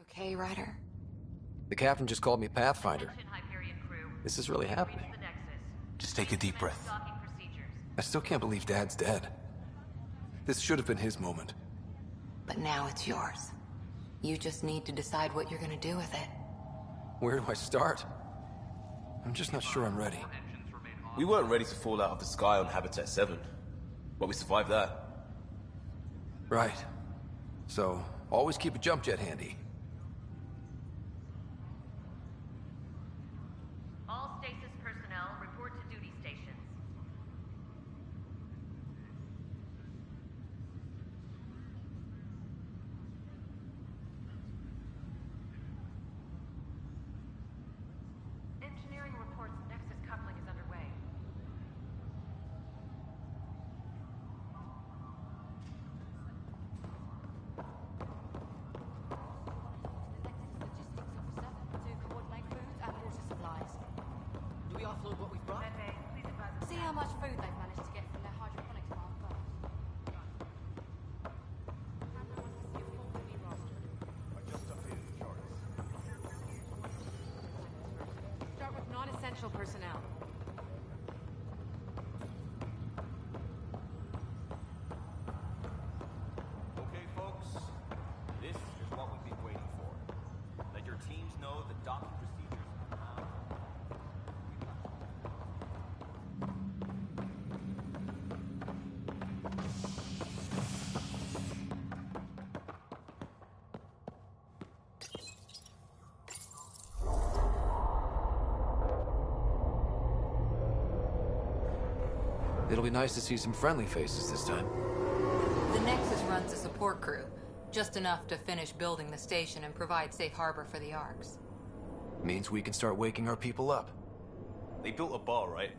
Okay, Ryder? The captain just called me Pathfinder. This is really happening. Just take a deep breath. I still can't believe Dad's dead. This should have been his moment. But now it's yours. You just need to decide what you're gonna do with it. Where do I start? I'm just not sure I'm ready. We weren't ready to fall out of the sky on Habitat 7, but we survived that. Right. So, always keep a jump jet handy. All stasis personnel report to duty stations. Engineering reports Nexus coupling is underway. Do we offload what we've brought? See how much food they've managed to get from their hydroponics farm first. Start with non-essential personnel. Okay, folks. This is what we've been waiting for. Let your teams know the docking procedures are It'll be nice to see some friendly faces this time. The Nexus runs a support crew. Just enough to finish building the station and provide safe harbor for the Arks. Means we can start waking our people up. They built a bar, right?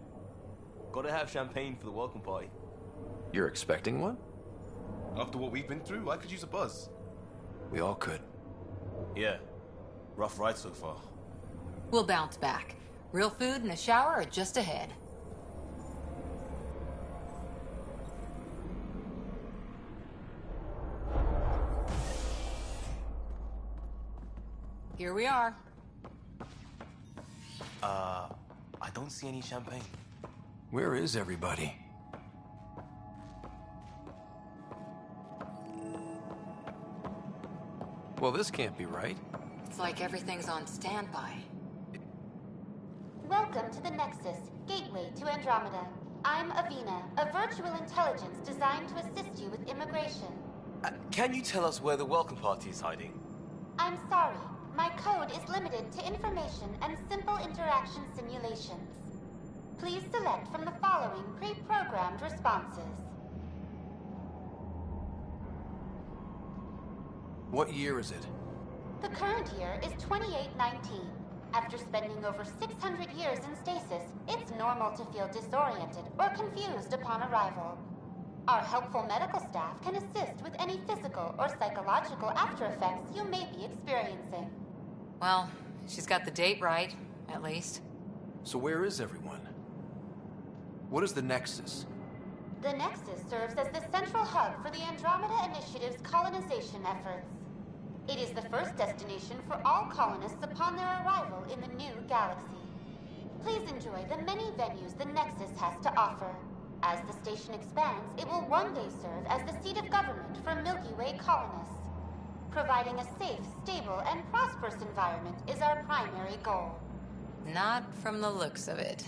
Gotta have champagne for the welcome party. You're expecting one? After what we've been through, I could use a buzz. We all could. Yeah. Rough ride so far. We'll bounce back. Real food and a shower are just ahead. Here we are. I don't see any champagne. Where is everybody? Well, this can't be right. It's like everything's on standby. Welcome to the Nexus, gateway to Andromeda. I'm Avina, a virtual intelligence designed to assist you with immigration. Can you tell us where the welcome party is hiding? I'm sorry, my code is limited to information and simple interaction simulations. Please select from the following pre-programmed responses. What year is it? The current year is 2819. After spending over 600 years in stasis, it's normal to feel disoriented or confused upon arrival. Our helpful medical staff can assist with any physical or psychological after effects you may be experiencing. Well, she's got the date right, at least. So where is everyone? What is the Nexus? The Nexus serves as the central hub for the Andromeda Initiative's colonization efforts. It is the first destination for all colonists upon their arrival in the new galaxy. Please enjoy the many venues the Nexus has to offer. As the station expands, it will one day serve as the seat of government for Milky Way colonists. Providing a safe, stable, and prosperous environment is our primary goal. Not from the looks of it.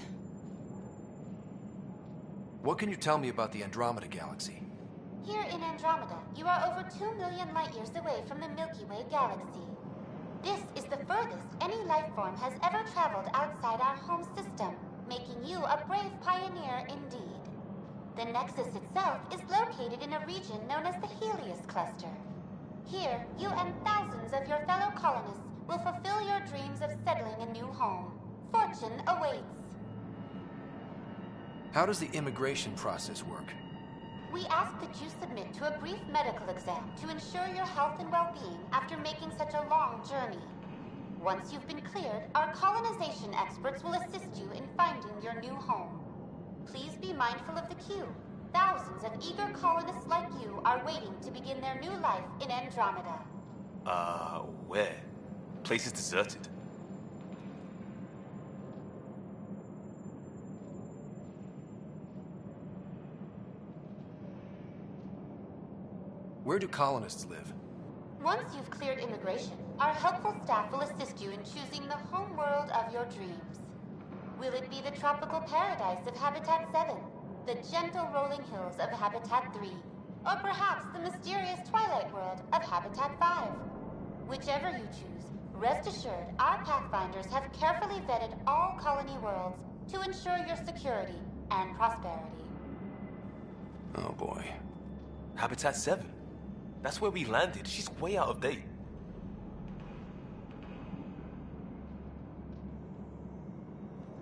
What can you tell me about the Andromeda galaxy? Here in Andromeda, you are over 2 million light-years away from the Milky Way galaxy. This is the furthest any life form has ever traveled outside our home system, making you a brave pioneer indeed. The Nexus itself is located in a region known as the Helios Cluster. Here, you and thousands of your fellow colonists will fulfill your dreams of settling a new home. Fortune awaits. How does the immigration process work? We ask that you submit to a brief medical exam to ensure your health and well-being after making such a long journey. Once you've been cleared, our colonization experts will assist you in finding your new home. Please be mindful of the queue. Thousands of eager colonists like you are waiting to begin their new life in Andromeda. Where? Place is deserted. Where do colonists live? Once you've cleared immigration, our helpful staff will assist you in choosing the home world of your dreams. Will it be the tropical paradise of Habitat 7, the gentle rolling hills of Habitat 3, or perhaps the mysterious twilight world of Habitat 5? Whichever you choose, rest assured our Pathfinders have carefully vetted all colony worlds to ensure your security and prosperity. Oh boy. Habitat 7? That's where we landed. She's way out of date.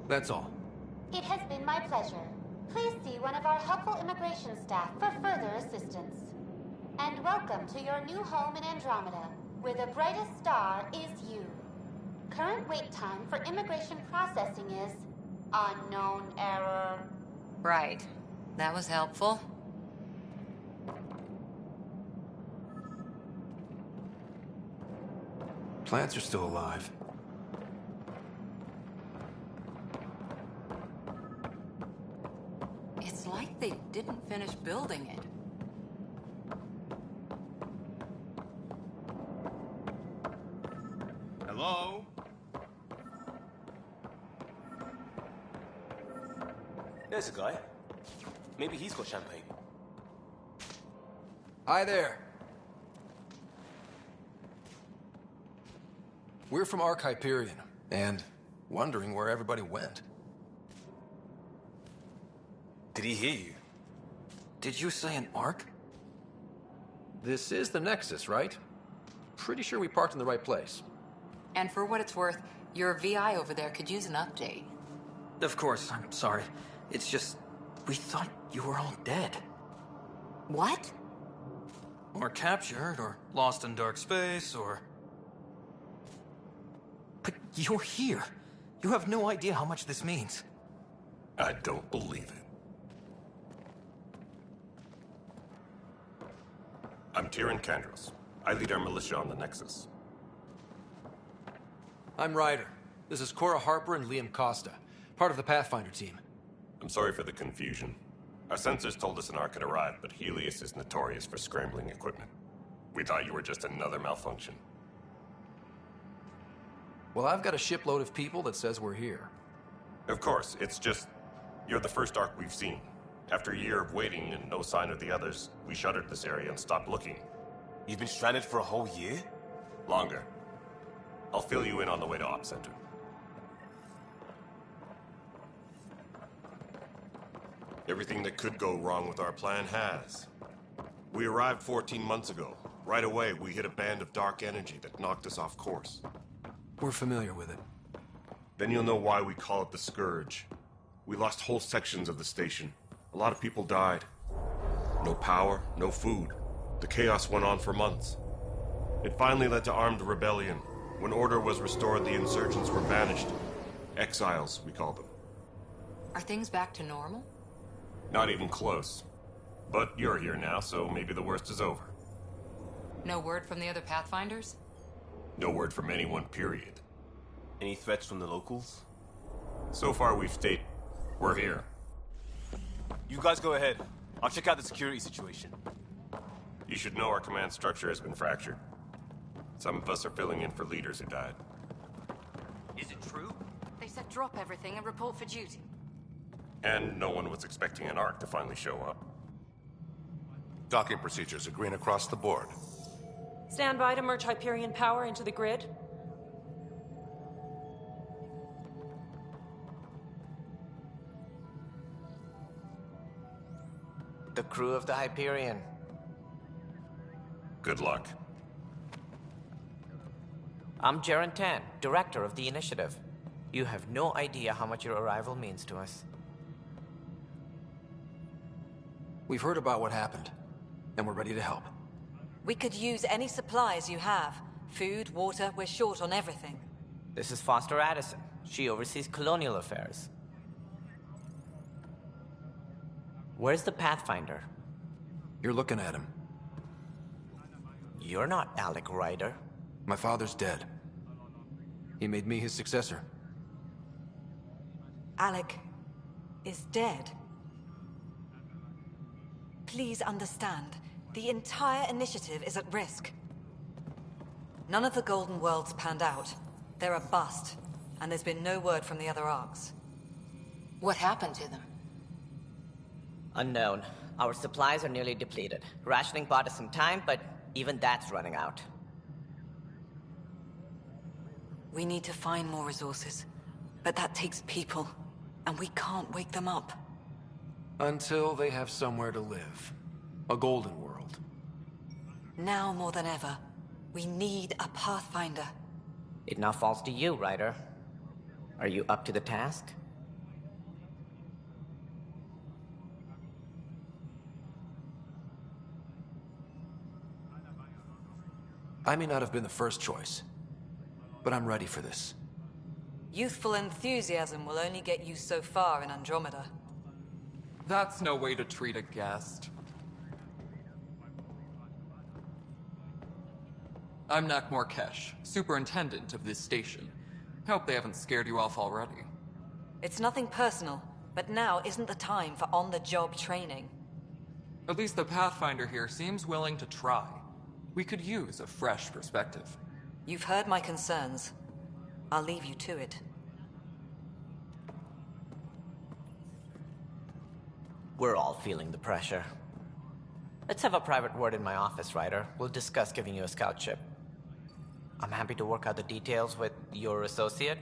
That's all. It has been my pleasure. Please see one of our helpful immigration staff for further assistance. And welcome to your new home in Andromeda, where the brightest star is you. Current wait time for immigration processing is unknown error. Right. That was helpful. Plants are still alive. It's like they didn't finish building it. Hello? There's a guy. Maybe he's got champagne. Hi there. We're from Ark Hyperion, and wondering where everybody went. Did he hear you? Did you say an Ark? This is the Nexus, right? Pretty sure we parked in the right place. And for what it's worth, your VI over there could use an update. Of course, I'm sorry. It's just, we thought you were all dead. What? Or captured, or lost in dark space, or... But you're here. You have no idea how much this means. I don't believe it. I'm Tyrion Kandros. I lead our militia on the Nexus. I'm Ryder. This is Cora Harper and Liam Costa, part of the Pathfinder team. I'm sorry for the confusion. Our sensors told us an Ark had arrived, but Helios is notorious for scrambling equipment. We thought you were just another malfunction. Well, I've got a shipload of people that says we're here. Of course, it's just... you're the first Ark we've seen. After a year of waiting and no sign of the others, we shuttered this area and stopped looking. You've been stranded for a whole year? Longer. I'll fill you in on the way to Op Center. Everything that could go wrong with our plan has. We arrived 14 months ago. Right away, we hit a band of dark energy that knocked us off course. We're familiar with it. Then you'll know why we call it the Scourge. We lost whole sections of the station. A lot of people died. No power, no food. The chaos went on for months. It finally led to armed rebellion. When order was restored, the insurgents were banished. Exiles, we call them. Are things back to normal? Not even close. But you're here now, so maybe the worst is over. No word from the other Pathfinders? No word from anyone, period. Any threats from the locals? So far, we've stayed... we're here. You guys go ahead. I'll check out the security situation. You should know our command structure has been fractured. Some of us are filling in for leaders who died. Is it true? They said drop everything and report for duty. And no one was expecting an Ark to finally show up. Docking procedures are green across the board. Stand by to merge Hyperion power into the grid. The crew of the Hyperion. Good luck. I'm Jaren Tan, director of the initiative. You have no idea how much your arrival means to us. We've heard about what happened, and we're ready to help. We could use any supplies you have. Food, water, we're short on everything. This is Foster Addison. She oversees colonial affairs. Where's the Pathfinder? You're looking at him. You're not Alec Ryder. My father's dead. He made me his successor. Alec is dead. Please understand, the entire initiative is at risk. None of the Golden Worlds panned out. They're a bust, and there's been no word from the other arcs. What happened to them? Unknown. Our supplies are nearly depleted. Rationing bought us some time, but even that's running out. We need to find more resources, but that takes people, and we can't wake them up. Until they have somewhere to live. A golden world. Now more than ever, we need a Pathfinder. It now falls to you, Ryder. Are you up to the task? I may not have been the first choice, but I'm ready for this. Youthful enthusiasm will only get you so far in Andromeda. That's no way to treat a guest. I'm Nak Morkesh, superintendent of this station. Hope they haven't scared you off already. It's nothing personal, but now isn't the time for on-the-job training. At least the Pathfinder here seems willing to try. We could use a fresh perspective. You've heard my concerns. I'll leave you to it. We're all feeling the pressure. Let's have a private word in my office, Ryder. We'll discuss giving you a scout ship. I'm happy to work out the details with your associate.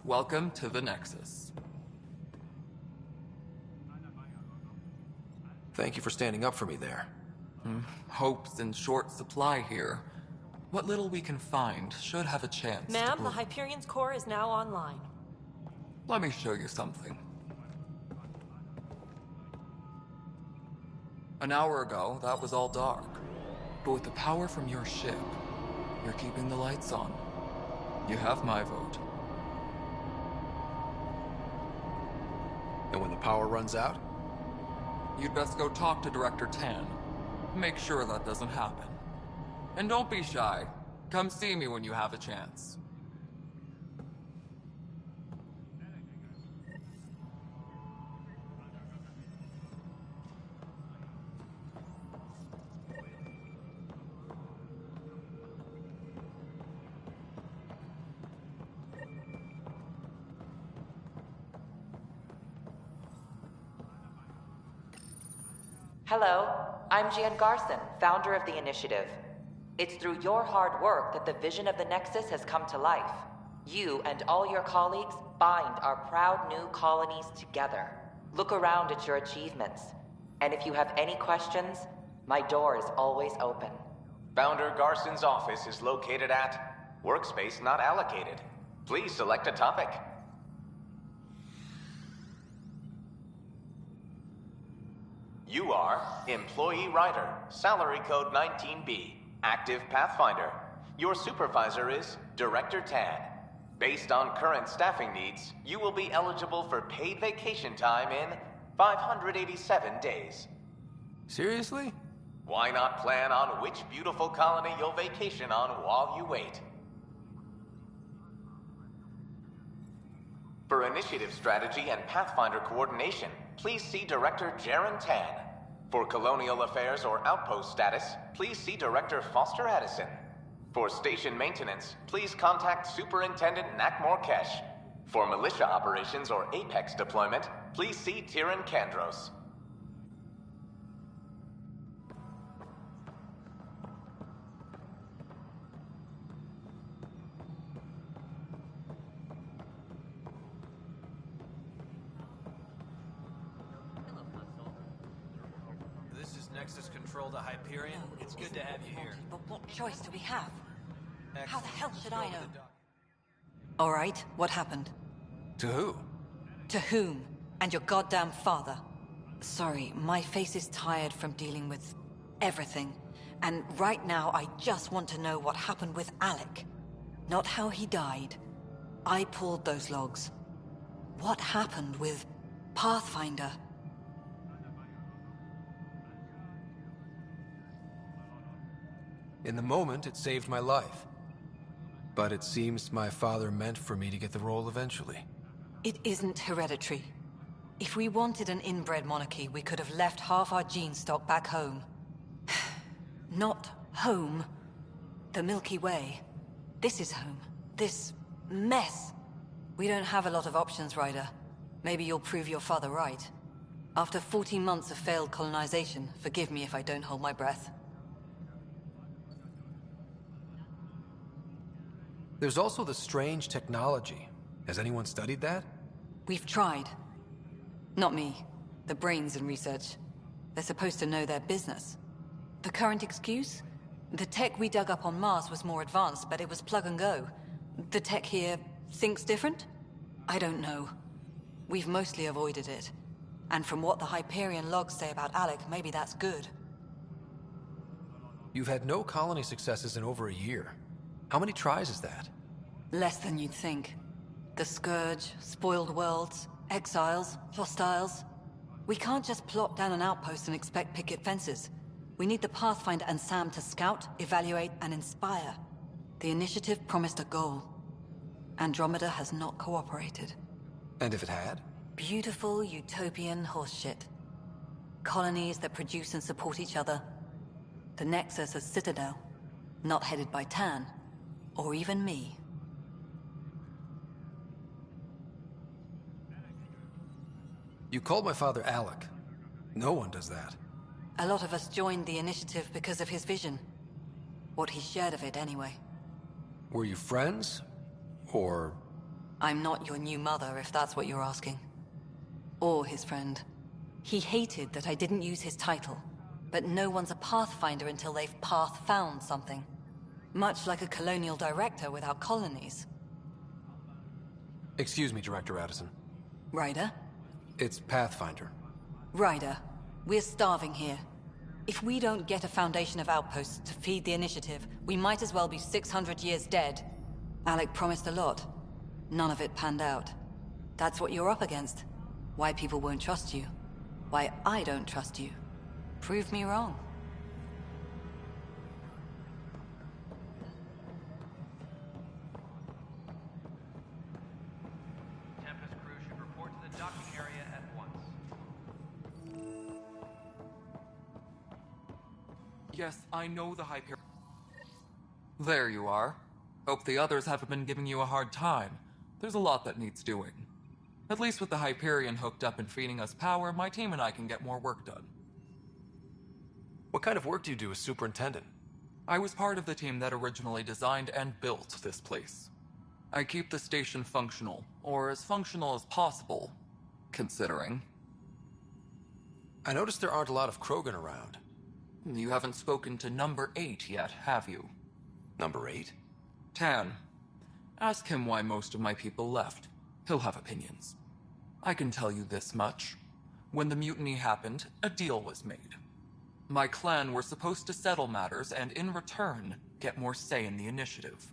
Welcome to the Nexus. Thank you for standing up for me there. Hope's in short supply here. What little we can find should have a chance to Ma'am, grow. the Hyperion's core is now online. Let me show you something. An hour ago, that was all dark. But with the power from your ship, you're keeping the lights on. You have my vote. And when the power runs out? You'd best go talk to Director Tan. Make sure that doesn't happen. And don't be shy. Come see me when you have a chance. Hello, I'm Jan Garson, founder of the Initiative. It's through your hard work that the vision of the Nexus has come to life. You and all your colleagues bind our proud new colonies together. Look around at your achievements. And if you have any questions, my door is always open. Founder Garson's office is located at Workspace Not Allocated. Please select a topic. You are Employee Rider, Salary Code 19B, Active Pathfinder. Your supervisor is Director Tan. Based on current staffing needs, you will be eligible for paid vacation time in 587 days. Seriously? Why not plan on which beautiful colony you'll vacation on while you wait? For initiative strategy and Pathfinder coordination, please see Director Jaren Tan. For colonial affairs or outpost status, please see Director Foster Addison. For station maintenance, please contact Superintendent Nak Morkesh. For militia operations or Apex deployment, please see Tyran Kandros. Nexus Control to Hyperion. It's good to have you here. But what choice do we have? How the hell should I know? All right, what happened? To who? To whom? And your goddamn father. Sorry, my face is tired from dealing with everything. And right now, I just want to know what happened with Alec. Not how he died. I pulled those logs. What happened with Pathfinder? In the moment, it saved my life. But it seems my father meant for me to get the role eventually. It isn't hereditary. If we wanted an inbred monarchy, we could have left half our gene stock back home. Not home. The Milky Way. This is home. This mess. We don't have a lot of options, Ryder. Maybe you'll prove your father right. After 14 months of failed colonization, forgive me if I don't hold my breath. There's also the strange technology. Has anyone studied that? We've tried. Not me. The brains in research. They're supposed to know their business. The current excuse? The tech we dug up on Mars was more advanced, but it was plug and go. The tech here thinks different? I don't know. We've mostly avoided it. And from what the Hyperion logs say about Alec, maybe that's good. You've had no colony successes in over a year. How many tries is that? Less than you'd think. The Scourge, spoiled worlds, exiles, hostiles. We can't just plop down an outpost and expect picket fences. We need the Pathfinder and Sam to scout, evaluate, and inspire. The initiative promised a goal. Andromeda has not cooperated. And if it had? Beautiful utopian horseshit. Colonies that produce and support each other. The Nexus as Citadel. Not headed by Tan. Or even me. You called my father Alec. No one does that. A lot of us joined the initiative because of his vision. What he shared of it, anyway. Were you friends? Or... I'm not your new mother, if that's what you're asking. Or his friend. He hated that I didn't use his title. But no one's a Pathfinder until they've path-found something. Much like a colonial director without colonies. Excuse me, Director Addison. Ryder? It's Pathfinder. Ryder, we're starving here. If we don't get a foundation of outposts to feed the initiative, we might as well be 600 years dead. Alec promised a lot. None of it panned out. That's what you're up against. Why people won't trust you. Why I don't trust you. Prove me wrong. Tempest crew should report to the docking area at once. Yes, I know the Hyperion. There you are. Hope the others haven't been giving you a hard time. There's a lot that needs doing. At least with the Hyperion hooked up and feeding us power, my team and I can get more work done. What kind of work do you do as superintendent? I was part of the team that originally designed and built this place. I keep the station functional, or as functional as possible, considering. I noticed there aren't a lot of Krogan around. You haven't spoken to number 8 yet, have you? Number 8? Tan. Ask him why most of my people left. He'll have opinions. I can tell you this much. When the mutiny happened, a deal was made. My clan were supposed to settle matters and, in return, get more say in the initiative.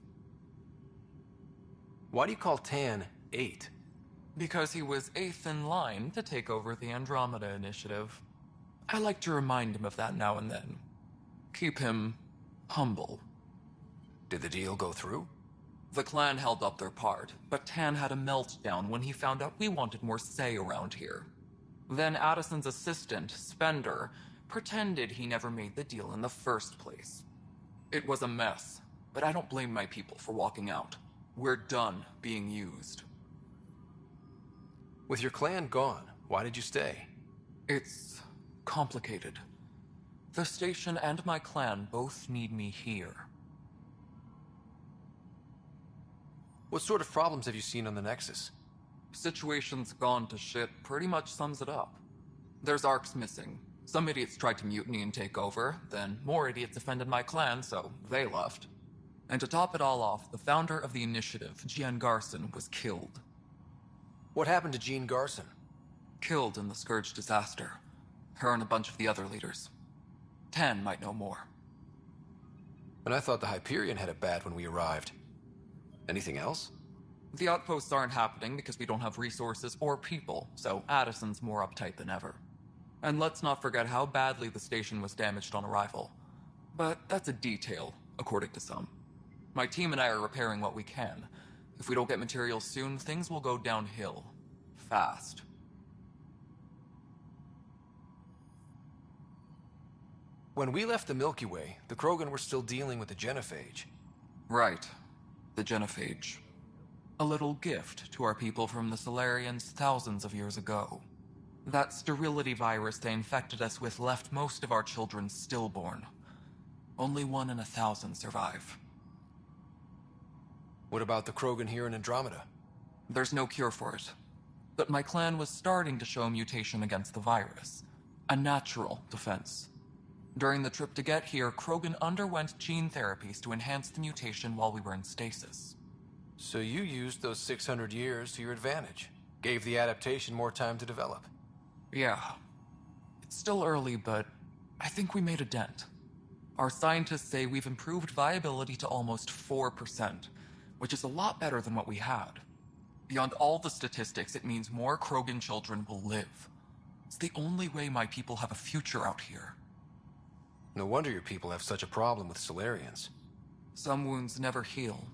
Why do you call Tan 8? Because he was 8th in line to take over the Andromeda initiative. I like to remind him of that now and then. Keep him humble. Did the deal go through? The clan held up their part, but Tan had a meltdown when he found out we wanted more say around here. Then Addison's assistant, Spender, pretended he never made the deal in the first place. It was a mess, but I don't blame my people for walking out. We're done being used. With your clan gone, why did you stay? It's complicated. The station and my clan both need me here. What sort of problems have you seen on the Nexus? Situation's gone to shit pretty much sums it up. There's arcs missing. Some idiots tried to mutiny and take over, then more idiots offended my clan, so they left. And to top it all off, the founder of the initiative, Jean Garson, was killed. What happened to Jean Garson? Killed in the Scourge disaster. Her and a bunch of the other leaders. Tan might know more. And I thought the Hyperion had it bad when we arrived. Anything else? The outposts aren't happening because we don't have resources or people, so Addison's more uptight than ever. And let's not forget how badly the station was damaged on arrival. But that's a detail, according to some. My team and I are repairing what we can. If we don't get materials soon, things will go downhill. Fast. When we left the Milky Way, the Krogan were still dealing with the genophage. Right. The genophage. A little gift to our people from the Solarians thousands of years ago. That sterility virus they infected us with left most of our children stillborn. Only 1 in 1,000 survive. What about the Krogan here in Andromeda? There's no cure for it. But my clan was starting to show mutation against the virus. A natural defense. During the trip to get here, Krogan underwent gene therapies to enhance the mutation while we were in stasis. So you used those 600 years to your advantage. Gave the adaptation more time to develop. Yeah. It's still early, but I think we made a dent. Our scientists say we've improved viability to almost 4%, which is a lot better than what we had. Beyond all the statistics, it means more Krogan children will live. It's the only way my people have a future out here. No wonder your people have such a problem with Solarians. Some wounds never heal.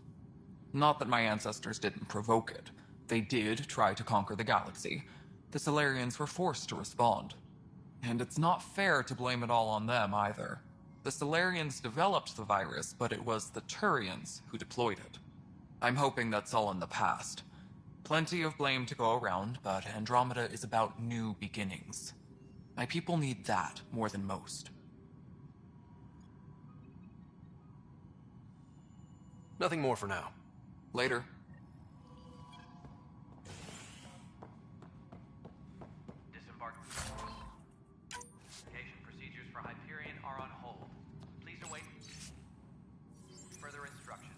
Not that my ancestors didn't provoke it. They did try to conquer the galaxy. The Solarians were forced to respond. And it's not fair to blame it all on them, either. The Solarians developed the virus, but it was the Turians who deployed it. I'm hoping that's all in the past. Plenty of blame to go around, but Andromeda is about new beginnings. My people need that more than most. Nothing more for now. Later. Disembarkation procedures for Hyperion are on hold. Please await further instructions.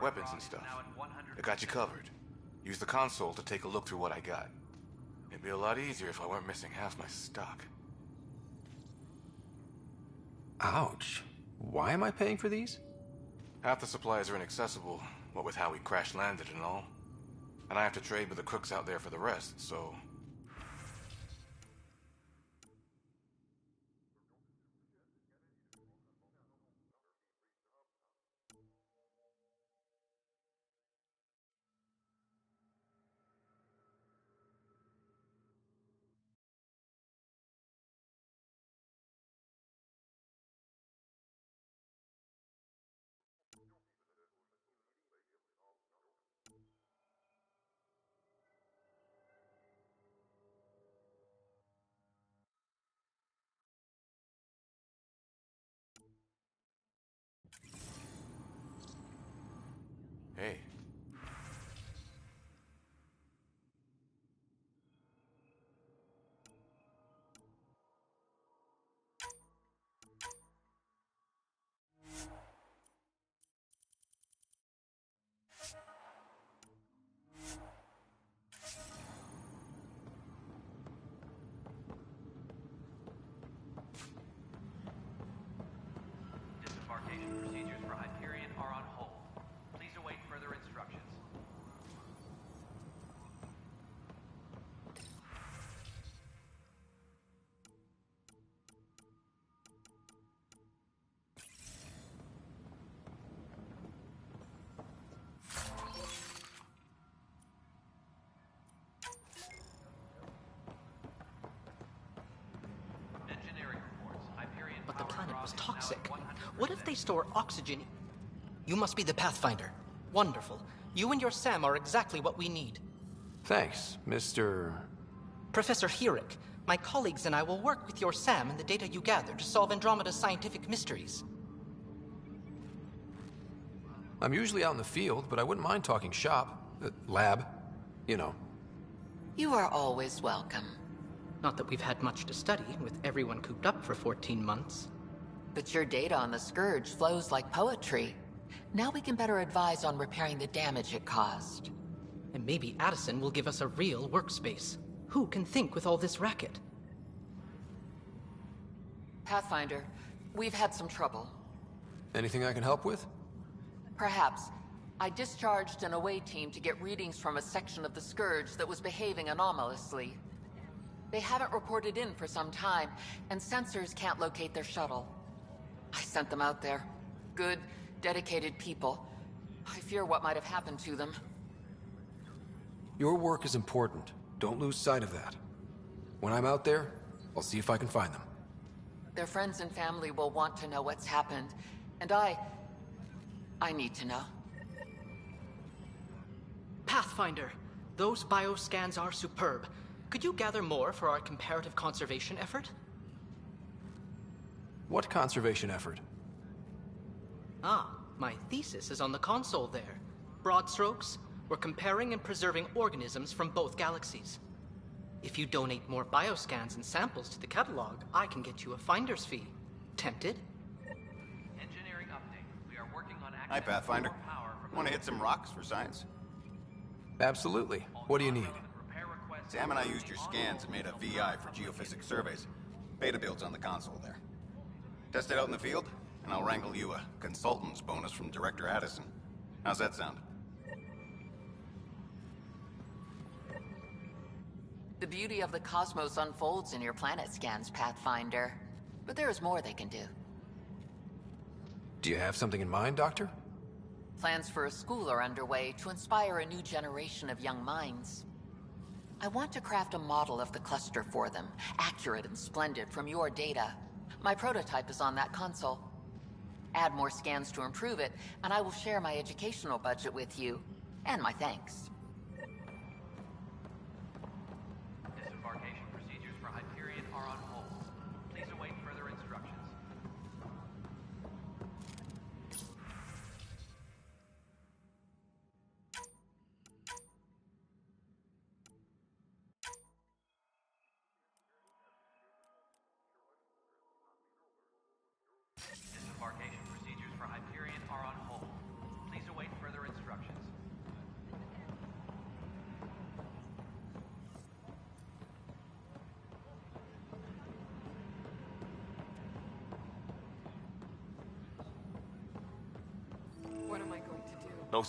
Weapons and stuff. I got you covered. Use the console to take a look through what I got. It'd be a lot easier if I weren't missing half my stock. Ouch. Why am I paying for these? Half the supplies are inaccessible, what with how we crash-landed and all. And I have to trade with the crooks out there for the rest, so... Hey. Disembarkation procedures for Hyperion are on hold. Please await further instructions. Engineering reports. Hyperion But the power planet draw was is now at toxic. 100%. What if they store oxygen? You must be the Pathfinder. Wonderful. You and your Sam are exactly what we need. Thanks, Mr... Professor Herrick, my colleagues and I will work with your Sam and the data you gather to solve Andromeda's scientific mysteries. I'm usually out in the field, but I wouldn't mind talking shop. Lab. You know. You are always welcome. Not that we've had much to study, with everyone cooped up for 14 months. But your data on the Scourge flows like poetry. Now we can better advise on repairing the damage it caused. And maybe Addison will give us a real workspace. Who can think with all this racket? Pathfinder, we've had some trouble. Anything I can help with? Perhaps. I discharged an away team to get readings from a section of the Scourge that was behaving anomalously. They haven't reported in for some time, and sensors can't locate their shuttle. I sent them out there. Good, dedicated people. I fear what might have happened to them. Your work is important. Don't lose sight of that. When I'm out there, I'll see if I can find them. Their friends and family will want to know what's happened, and I need to know. Pathfinder, those bioscans are superb. Could you gather more for our comparative conservation effort? What conservation effort? Ah, my thesis is on the console there. Broad strokes, we're comparing and preserving organisms from both galaxies. If you donate more bioscans and samples to the catalog, I can get you a finder's fee. Tempted? Engineering update. We are working on Hi, Pathfinder. Want to hit some rocks for science? Absolutely. What do you need? Sam and I used your scans and made a VI for geophysics surveys. Beta builds on the console there. Test it out in the field, and I'll wrangle you a consultant's bonus from Director Addison. How's that sound? The beauty of the cosmos unfolds in your planet scans, Pathfinder. But there is more they can do. Do you have something in mind, Doctor? Plans for a school are underway to inspire a new generation of young minds. I want to craft a model of the cluster for them, accurate and splendid from your data. My prototype is on that console. Add more scans to improve it, and I will share my educational budget with you, and my thanks. Disembarkation procedures for Hyperion are on hold. Please await further instructions. Disembarkation procedures for Hyperion are on hold. Please await further instructions. What am I going to do? No,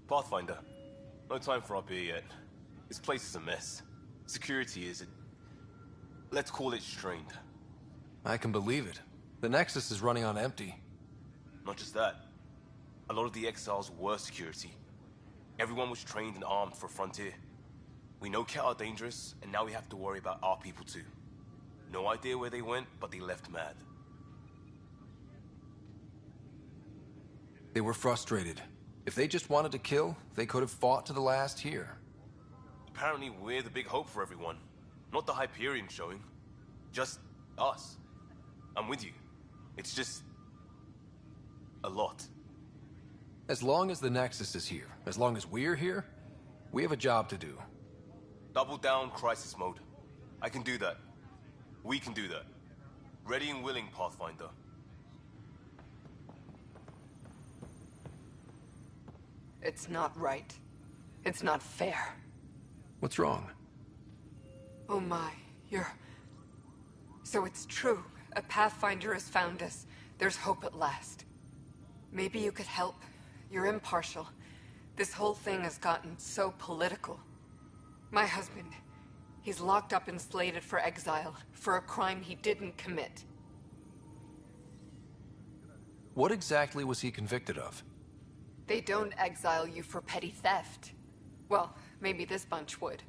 Pathfinder. No time for our beer yet. This place is a mess. Security is... let's call it strained. I can believe it. The Nexus is running on empty. Not just that. A lot of the exiles were security. Everyone was trained and armed for Frontier. We know Cat are dangerous, and now we have to worry about our people too. No idea where they went, but they left mad. They were frustrated. If they just wanted to kill, they could have fought to the last here. Apparently we're the big hope for everyone. Not the Hyperion showing. Just us. I'm with you. It's just... a lot. As long as the Nexus is here, as long as we're here, we have a job to do. Double down crisis mode. I can do that. We can do that. Ready and willing, Pathfinder. It's not right. It's not fair. What's wrong? Oh my, So it's true. A Pathfinder has found us. There's hope at last. Maybe you could help. You're impartial. This whole thing has gotten so political. My husband, he's locked up and slated for exile for a crime he didn't commit. What exactly was he convicted of? They don't exile you for petty theft. Well, maybe this bunch would.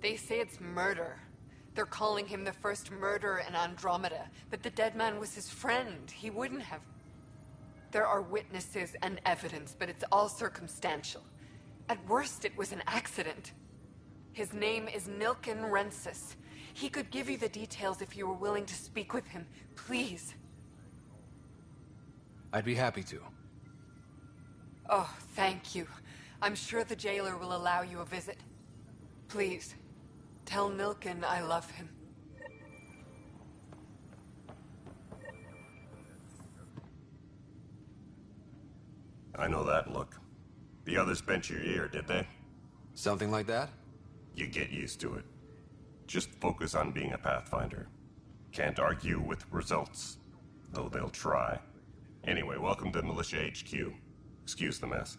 They say it's murder. They're calling him the first murderer in Andromeda, but the dead man was his friend. He wouldn't have... There are witnesses and evidence, but it's all circumstantial. At worst, it was an accident. His name is Nilken Rensis. He could give you the details if you were willing to speak with him. Please. I'd be happy to. Oh, thank you. I'm sure the jailer will allow you a visit. Please, tell Nilken I love him. I know that look. The others bent your ear, did they? Something like that? You get used to it. Just focus on being a Pathfinder. Can't argue with results, though they'll try. Anyway, welcome to Militia HQ. Excuse the mess.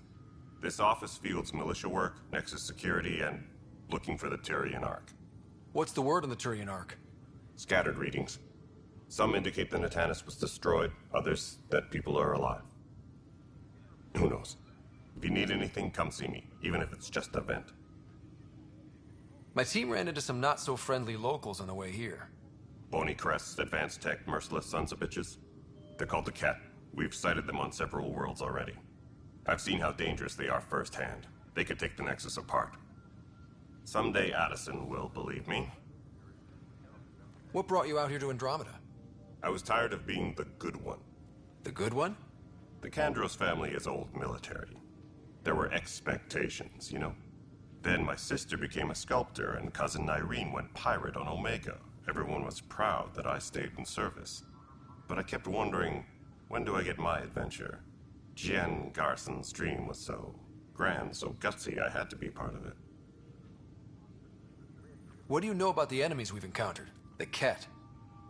This office fields militia work, Nexus security, and looking for the Turian Ark. What's the word on the Turian Ark? Scattered readings. Some indicate the Natanus was destroyed, others that people are alive. Who knows? If you need anything, come see me, even if it's just a vent. My team ran into some not-so-friendly locals on the way here. Bony crests, advanced tech, merciless sons of bitches. They're called the Ket. We've sighted them on several worlds already. I've seen how dangerous they are firsthand. They could take the Nexus apart. Someday Addison will believe me. What brought you out here to Andromeda? I was tired of being the good one. The good one? The Kandros family is old military. There were expectations, you know? Then my sister became a sculptor and cousin Irene went pirate on Omega. Everyone was proud that I stayed in service. But I kept wondering, when do I get my adventure? Jen Garson's dream was so grand, so gutsy, I had to be part of it. What do you know about the enemies we've encountered? The Ket?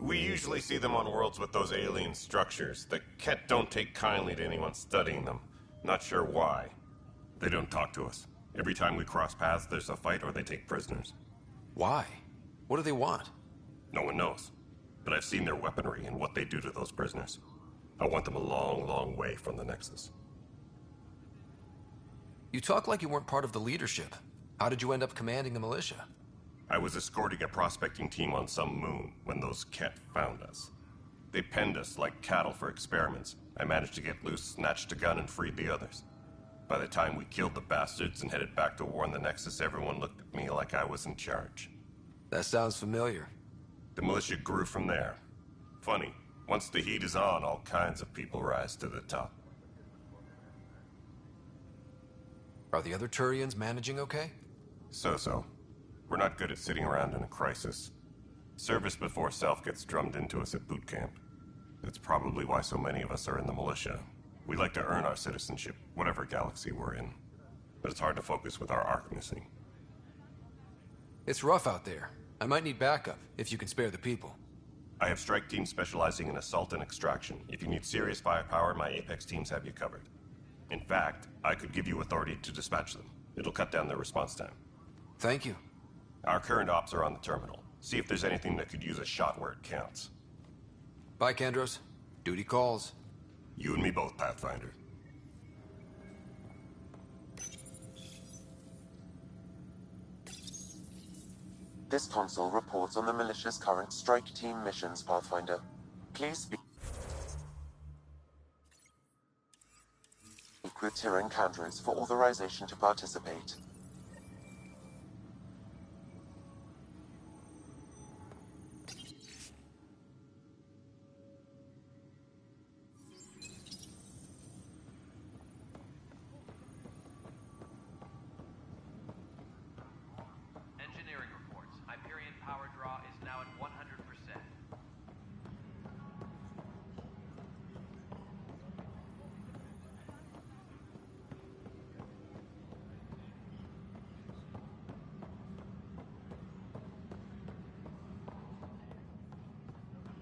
We usually see them on worlds with those alien structures. The Ket don't take kindly to anyone studying them. Not sure why. They don't talk to us. Every time we cross paths, there's a fight or they take prisoners. Why? What do they want? No one knows. But I've seen their weaponry and what they do to those prisoners. I want them a long, long way from the Nexus. You talk like you weren't part of the leadership. How did you end up commanding the militia? I was escorting a prospecting team on some moon when those Ket found us. They penned us like cattle for experiments. I managed to get loose, snatched a gun, and freed the others. By the time we killed the bastards and headed back to war on the Nexus, everyone looked at me like I was in charge. That sounds familiar. The militia grew from there. Funny, once the heat is on, all kinds of people rise to the top. Are the other Turians managing okay? So-so. We're not good at sitting around in a crisis. Service before self gets drummed into us at boot camp. That's probably why so many of us are in the militia. We like to earn our citizenship, whatever galaxy we're in. But it's hard to focus with our arc missing. It's rough out there. I might need backup, if you can spare the people. I have strike teams specializing in assault and extraction. If you need serious firepower, my Apex teams have you covered. In fact, I could give you authority to dispatch them. It'll cut down their response time. Thank you. Our current ops are on the terminal. See if there's anything that could use a shot where it counts. Bye, Kandros. Duty calls. You and me both, Pathfinder. This console reports on the militia's current strike team missions, Pathfinder. Please speak with Tyrion Kandros for authorization to participate. Engineering reports. Hyperion power draw is now at 100%.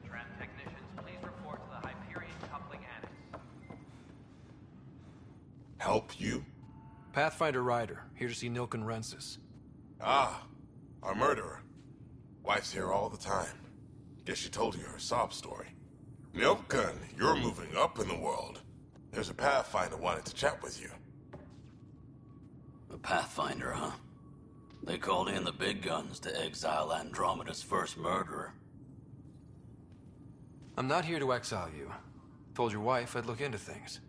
Tran technicians, please report to the Hyperion coupling annex. Help you? Pathfinder Ryder, here to see Nilken Rensis. Ah, our murderer. Wife's here all the time. Guess she told you her sob story. Nilken, you're moving up in the world. There's a Pathfinder wanted to chat with you. A Pathfinder, huh? They called in the big guns to exile Andromeda's first murderer. I'm not here to exile you. Told your wife I'd look into things.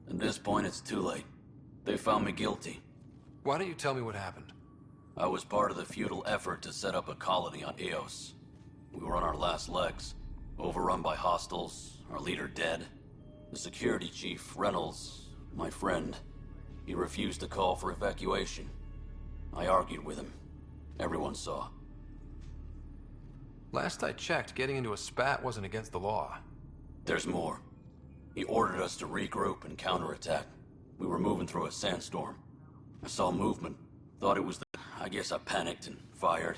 At this point, it's too late. They found me guilty. Why don't you tell me what happened? I was part of the futile effort to set up a colony on Eos. We were on our last legs, overrun by hostiles, our leader dead. The security chief, Reynolds, my friend, he refused to call for evacuation. I argued with him. Everyone saw. Last I checked, getting into a spat wasn't against the law. There's more. He ordered us to regroup and counterattack. We were moving through a sandstorm. I saw movement. Thought it was the... I guess I panicked and fired.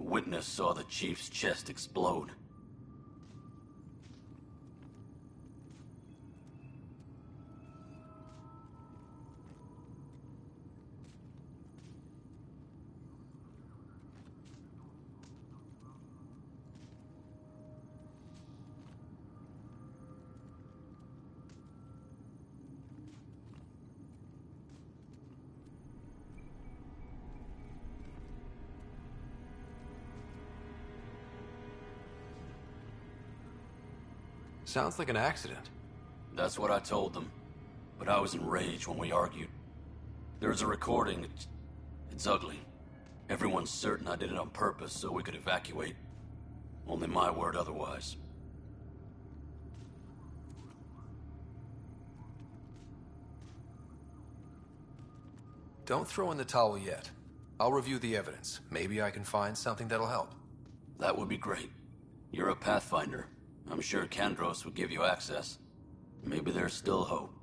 A witness saw the chief's chest explode. Sounds like an accident. That's what I told them. But I was enraged when we argued. There's a recording. It's ugly. Everyone's certain I did it on purpose so we could evacuate. Only my word otherwise. Don't throw in the towel yet. I'll review the evidence. Maybe I can find something that'll help. That would be great. You're a Pathfinder. I'm sure Kandros would give you access. Maybe there's still hope.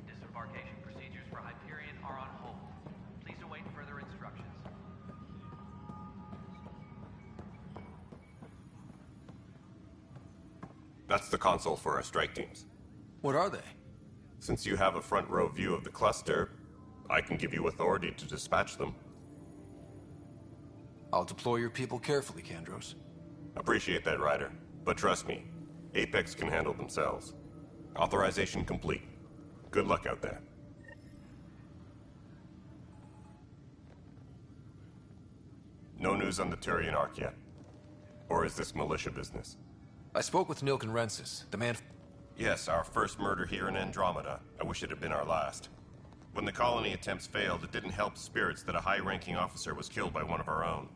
Disembarkation procedures for Hyperion are on hold. Please await further instructions. That's the console for our strike teams. What are they? Since you have a front row view of the cluster, I can give you authority to dispatch them. I'll deploy your people carefully, Kandros. Appreciate that, Ryder. But trust me, Apex can handle themselves. Authorization complete. Good luck out there. No news on the Turian Ark yet? Or is this militia business? I spoke with Nilken Rensis, the man... Yes, our first murder here in Andromeda. I wish it had been our last. When the colony attempts failed, it didn't help spirits that a high-ranking officer was killed by one of our own.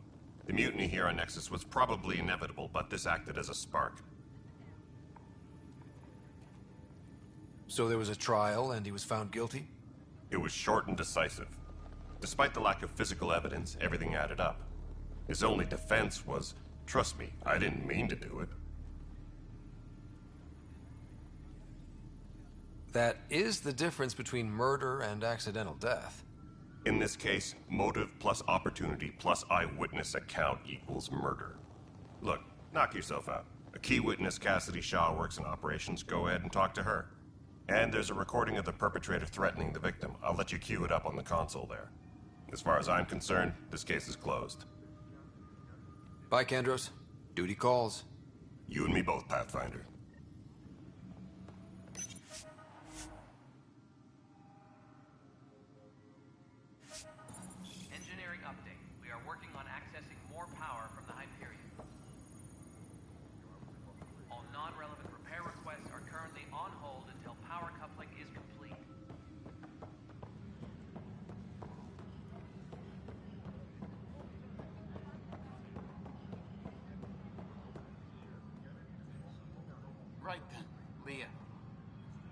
The mutiny here on Nexus was probably inevitable, but this acted as a spark. So there was a trial and he was found guilty? It was short and decisive. Despite the lack of physical evidence, everything added up. His only defense was, trust me, I didn't mean to do it. That is the difference between murder and accidental death. In this case, motive plus opportunity plus eyewitness account equals murder. Look, knock yourself out. A key witness, Cassidy Shaw, works in operations. Go ahead and talk to her. And there's a recording of the perpetrator threatening the victim. I'll let you cue it up on the console there. As far as I'm concerned, this case is closed. Bye, Kandros. Duty calls. You and me both, Pathfinder. Engineering update. We are working on accessing more power from the Hyperion. All non-relevant repair requests are currently on hold until power coupling is complete. Right then, Leah.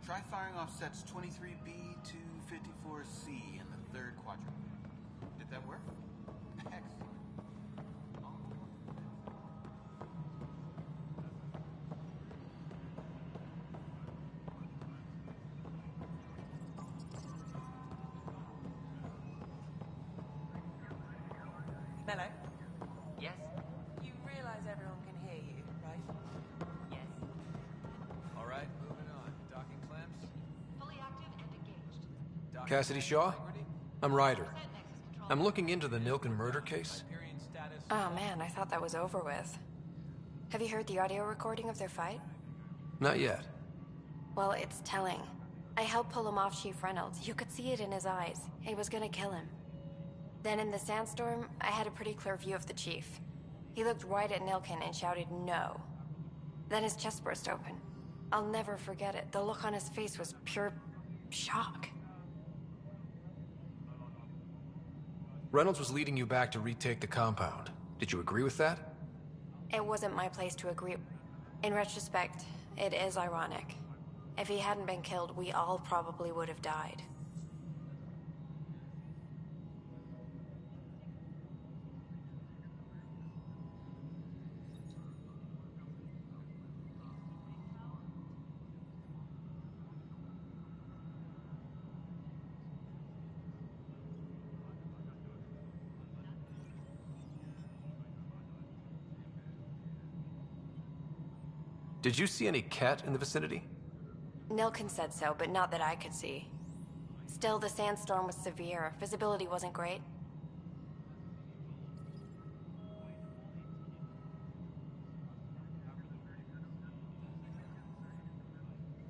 Try firing off sets 23B to 54C in the third quadrant. Did that work? Excellent. Hello? Yes? You realize everyone can hear you, right? Yes. All right, moving on. Docking clamps. Fully active and engaged. Cassidy Shaw? I'm Ryder. I'm looking into the Nilken murder case. Oh man, I thought that was over with. Have you heard the audio recording of their fight? Not yet. Well, it's telling. I helped pull him off Chief Reynolds. You could see it in his eyes. He was gonna kill him. Then in the sandstorm, I had a pretty clear view of the Chief. He looked right at Nilken and shouted no. Then his chest burst open. I'll never forget it. The look on his face was pure shock. Reynolds was leading you back to retake the compound. Did you agree with that? It wasn't my place to agree. In retrospect, it is ironic. If he hadn't been killed, we all probably would have died. Did you see any cat in the vicinity? Nilkin said so, but not that I could see. Still, the sandstorm was severe. Visibility wasn't great.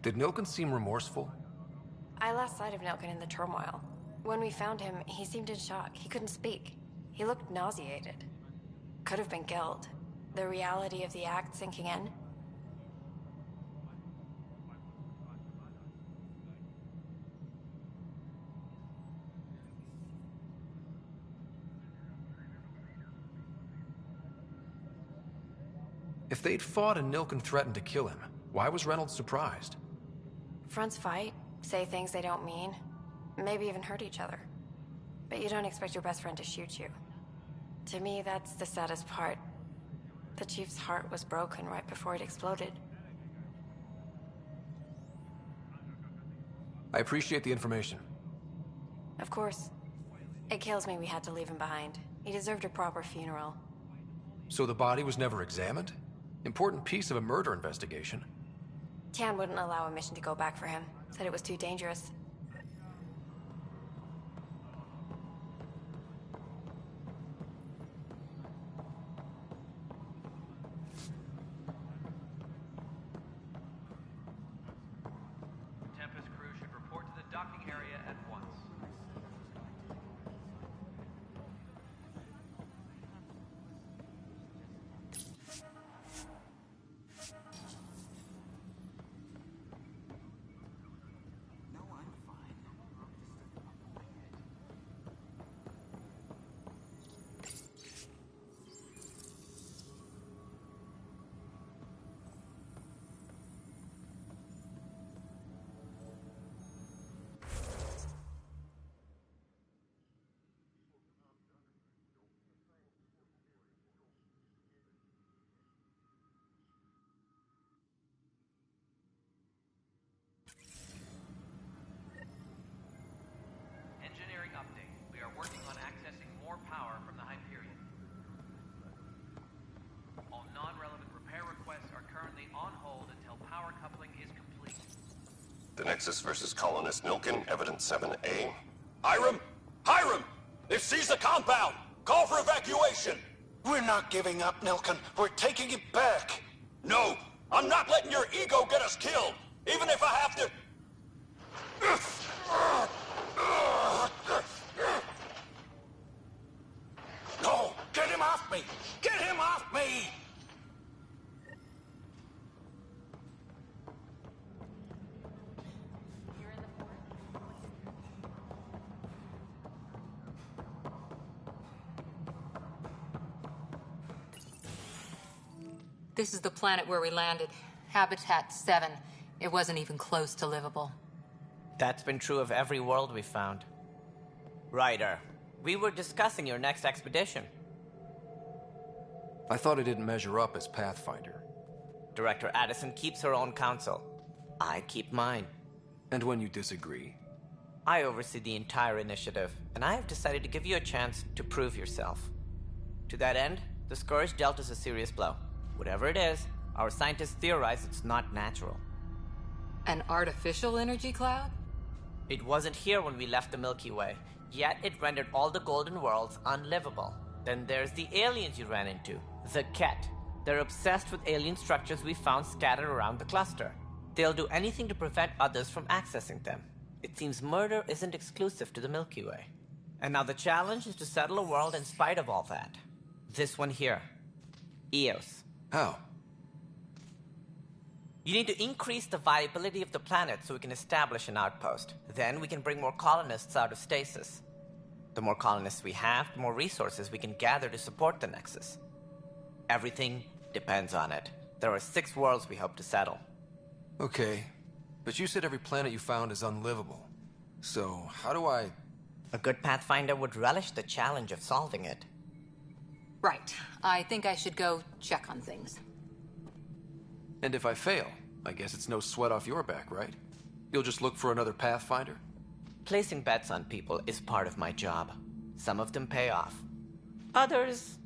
Did Nilkin seem remorseful? I lost sight of Nilkin in the turmoil. When we found him, he seemed in shock. He couldn't speak. He looked nauseated. Could have been killed. The reality of the act sinking in. If they'd fought and Nilkin threatened to kill him, why was Reynolds surprised? Fronts fight, say things they don't mean, maybe even hurt each other. But you don't expect your best friend to shoot you. To me, that's the saddest part. The Chief's heart was broken right before it exploded. I appreciate the information. Of course. It kills me we had to leave him behind. He deserved a proper funeral. So the body was never examined? Important piece of a murder investigation. Tian wouldn't allow a mission to go back for him. Said it was too dangerous. Tempest crew should report to the docking area at once. Engineering update. We are working on accessing more power from the Hyperion. All non-relevant repair requests are currently on hold until power coupling is complete. The Nexus versus Colonist Nilkin, Evidence 7A. Hiram! Hiram! They've seized the compound! Call for evacuation! We're not giving up, Nilkin. We're taking it back. No! I'm not letting your ego get us killed! Even if I have to... No! Get him off me! Get him off me! This is the planet where we landed. Habitat 7. It wasn't even close to livable. That's been true of every world we've found. Ryder, we were discussing your next expedition. I thought I didn't measure up as Pathfinder. Director Addison keeps her own counsel. I keep mine. And when you disagree? I oversee the entire initiative, and I have decided to give you a chance to prove yourself. To that end, the Scourge dealt us a serious blow. Whatever it is, our scientists theorize it's not natural. An artificial energy cloud? It wasn't here when we left the Milky Way, yet it rendered all the golden worlds unlivable. Then there's the aliens you ran into, the Ket. They're obsessed with alien structures we found scattered around the cluster. They'll do anything to prevent others from accessing them. It seems murder isn't exclusive to the Milky Way. And now the challenge is to settle a world in spite of all that. This one here. Eos. How? You need to increase the viability of the planet so we can establish an outpost. Then we can bring more colonists out of stasis. The more colonists we have, the more resources we can gather to support the Nexus. Everything depends on it. There are 6 worlds we hope to settle. Okay, but you said every planet you found is unlivable. So, how do I... A good Pathfinder would relish the challenge of solving it. Right. I think I should go check on things. And if I fail, I guess it's no sweat off your back, right? You'll just look for another Pathfinder? Placing bets on people is part of my job. Some of them pay off. Others...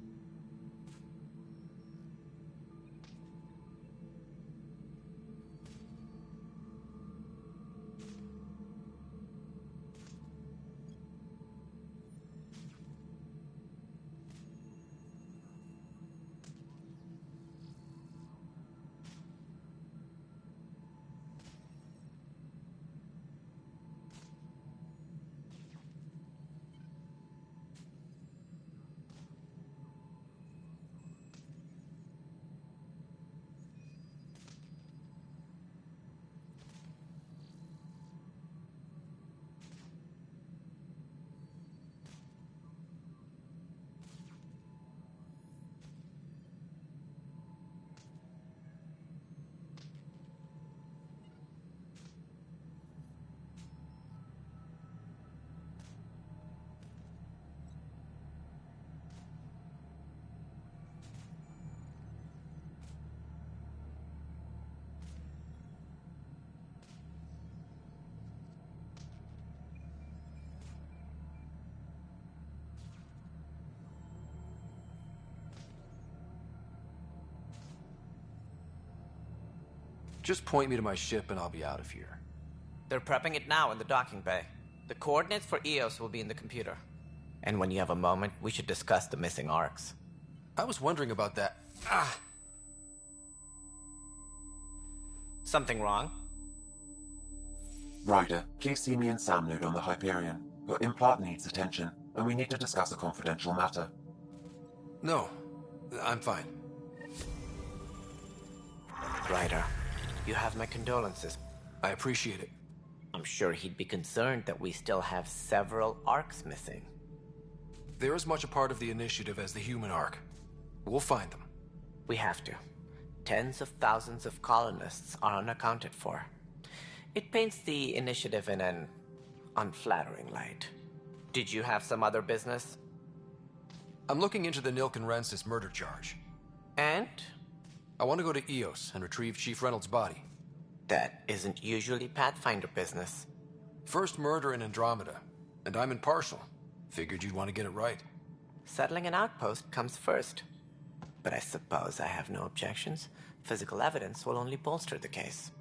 Just point me to my ship and I'll be out of here. They're prepping it now in the docking bay. The coordinates for Eos will be in the computer. And when you have a moment, we should discuss the missing arcs. I was wondering about that. Something wrong? Ryder, please see me and Sam load on the Hyperion. Your implant needs attention, and we need to discuss a confidential matter. No, I'm fine. Ryder, you have my condolences. I appreciate it. I'm sure he'd be concerned that we still have several arcs missing. They're as much a part of the initiative as the human arc. We'll find them. We have to. Tens of thousands of colonists are unaccounted for. It paints the initiative in an unflattering light. Did you have some other business? I'm looking into the Nilkenrensis murder charge. And? I want to go to Eos and retrieve Chief Reynolds' body. That isn't usually Pathfinder business. First murder in Andromeda, and I'm impartial. Figured you'd want to get it right. Settling an outpost comes first. But I suppose I have no objections. Physical evidence will only bolster the case.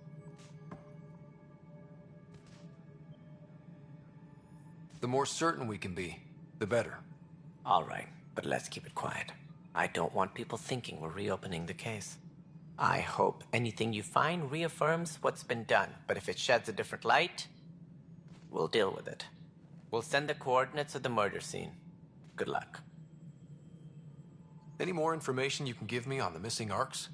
The more certain we can be, the better. All right, but let's keep it quiet. I don't want people thinking we're reopening the case. I hope anything you find reaffirms what's been done, but if it sheds a different light, we'll deal with it. We'll send the coordinates of the murder scene. Good luck. Any more information you can give me on the missing arcs?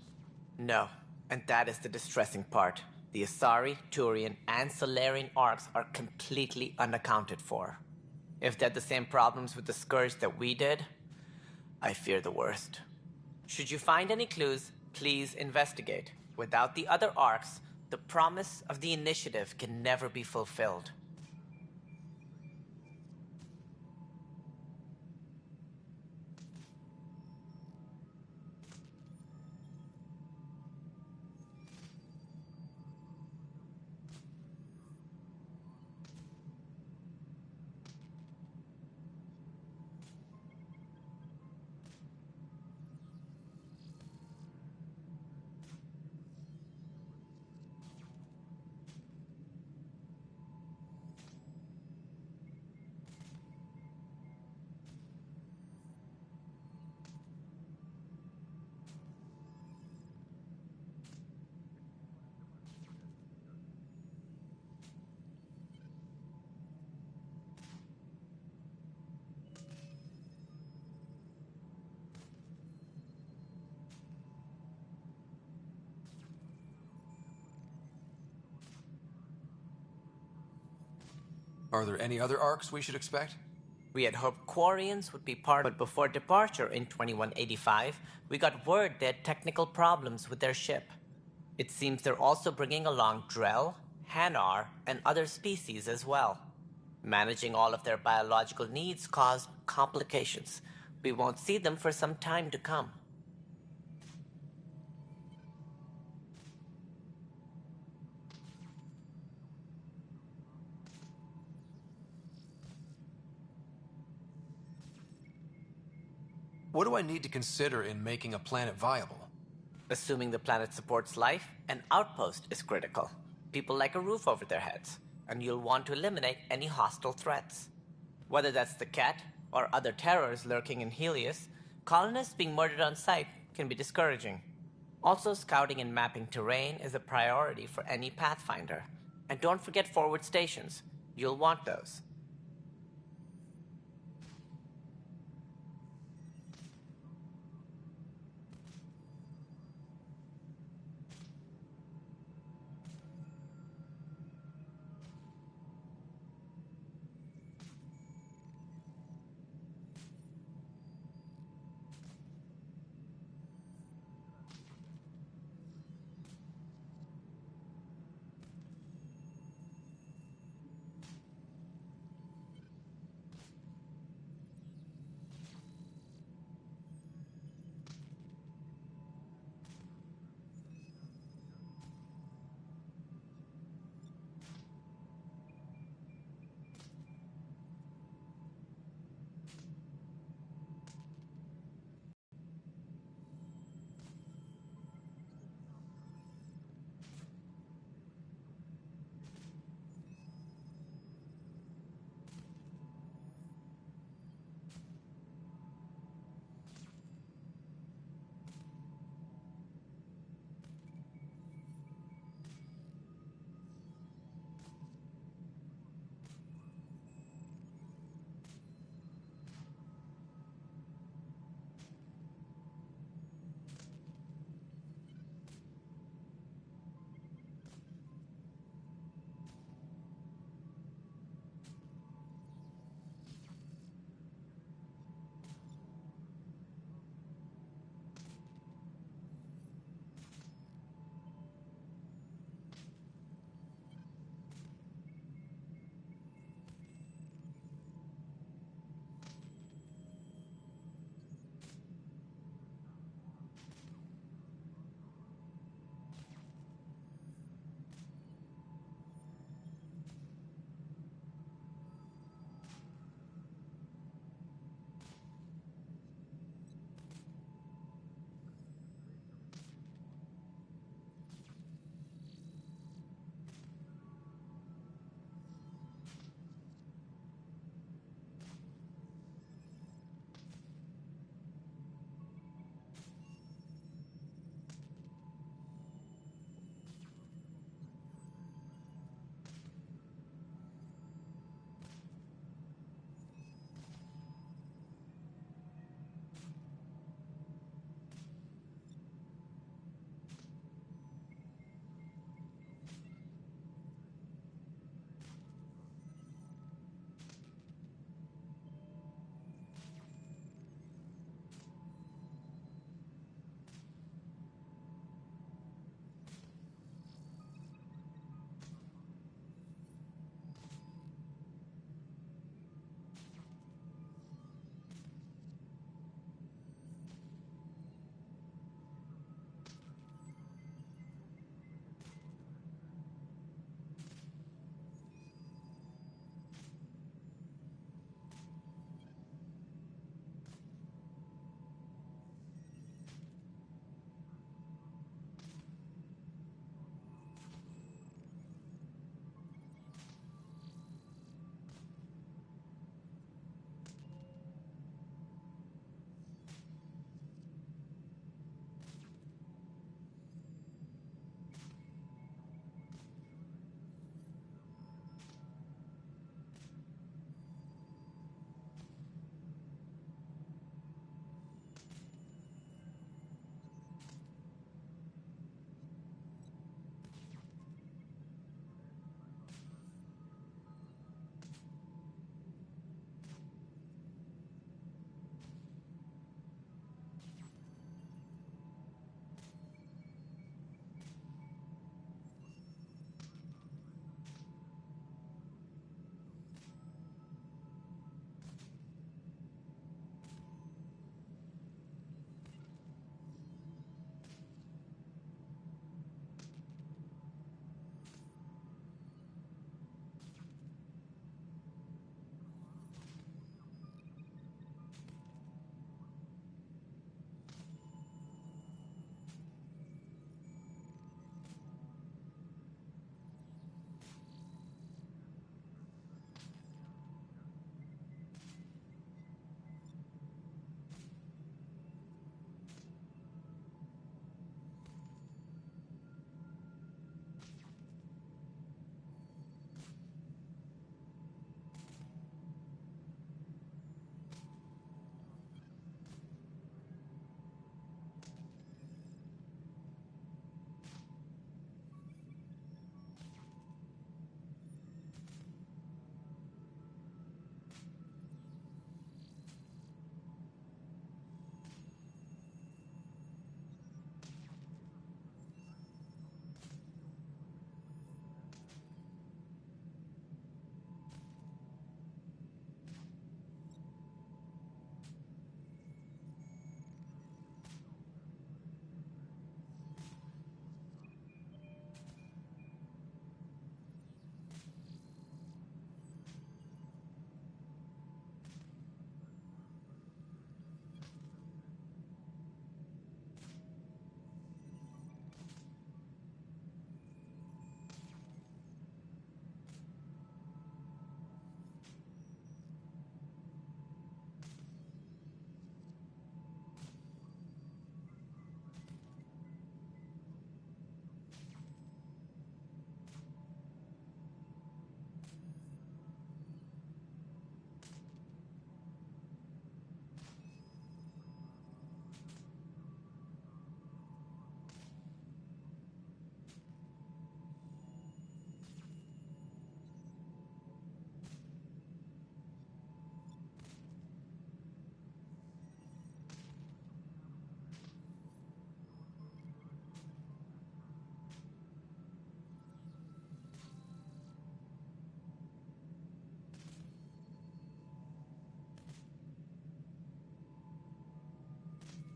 No, and that is the distressing part. The Asari, Turian, and Solarian arcs are completely unaccounted for. If they had the same problems with the Scourge that we did, I fear the worst. Should you find any clues, please investigate. Without the other arcs, the promise of the initiative can never be fulfilled. Are there any other arcs we should expect? We had hoped Quarians would be part, but before departure in 2185, we got word they had technical problems with their ship. It seems they're also bringing along Drell, Hanar, and other species as well. Managing all of their biological needs caused complications. We won't see them for some time to come. What do I need to consider in making a planet viable? Assuming the planet supports life, an outpost is critical. People like a roof over their heads, and you'll want to eliminate any hostile threats. Whether that's the Ket or other terrors lurking in Helios, colonists being murdered on sight can be discouraging. Also, scouting and mapping terrain is a priority for any Pathfinder. And don't forget forward stations. You'll want those.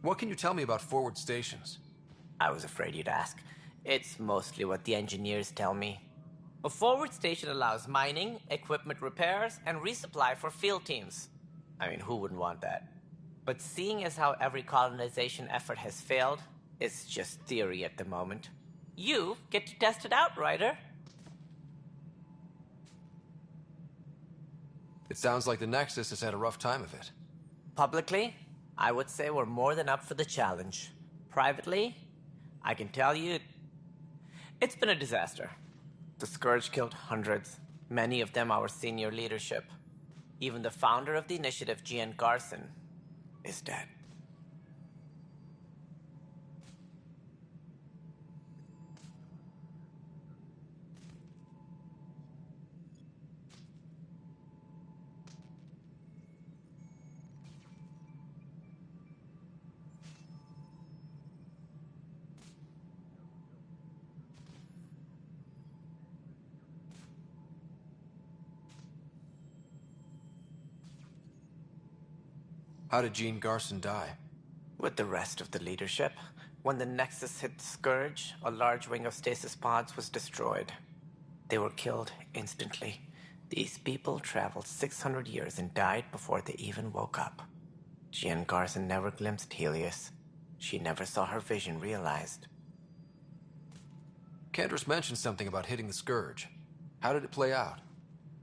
What can you tell me about forward stations? I was afraid you'd ask. It's mostly what the engineers tell me. A forward station allows mining, equipment repairs, and resupply for field teams. I mean, who wouldn't want that? But seeing as how every colonization effort has failed, it's just theory at the moment. You get to test it out, Ryder. It sounds like the Nexus has had a rough time of it. Publicly, I would say we're more than up for the challenge. Privately, I can tell you, it's been a disaster. The Scourge killed hundreds, many of them our senior leadership. Even the founder of the initiative, Gian Garson, is dead. How did Gene Garson die? With the rest of the leadership, when the Nexus hit Scourge, a large wing of stasis pods was destroyed. They were killed instantly. These people traveled 600 years and died before they even woke up. Gian Garson never glimpsed Helios. She never saw her vision realized. Cantor's mentioned something about hitting the Scourge. How did it play out?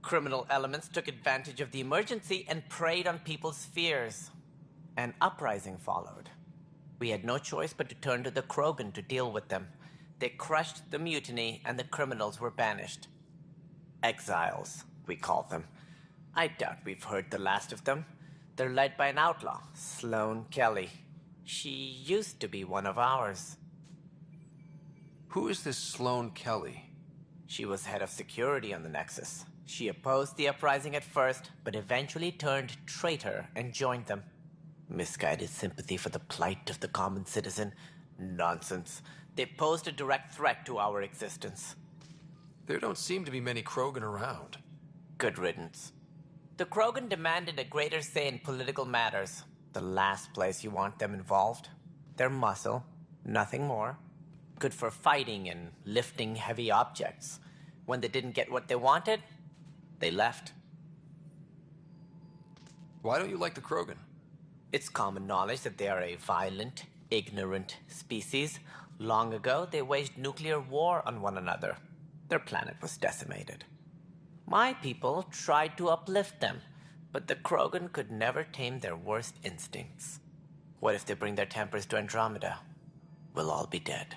Criminal elements took advantage of the emergency and preyed on people's fears. An uprising followed. We had no choice but to turn to the Krogan to deal with them. They crushed the mutiny and the criminals were banished. Exiles, we call them. I doubt we've heard the last of them. They're led by an outlaw, Sloane Kelly. She used to be one of ours. Who is this Sloane Kelly? She was head of security on the Nexus. She opposed the uprising at first, but eventually turned traitor and joined them. Misguided sympathy for the plight of the common citizen? Nonsense. They posed a direct threat to our existence. There don't seem to be many Krogan around. Good riddance. The Krogan demanded a greater say in political matters. The last place you want them involved. They're muscle, nothing more. Good for fighting and lifting heavy objects. When they didn't get what they wanted, they left. Why don't you like the Krogan? It's common knowledge that they are a violent, ignorant species. Long ago, they waged nuclear war on one another. Their planet was decimated. My people tried to uplift them, but the Krogan could never tame their worst instincts. What if they bring their tempers to Andromeda? We'll all be dead.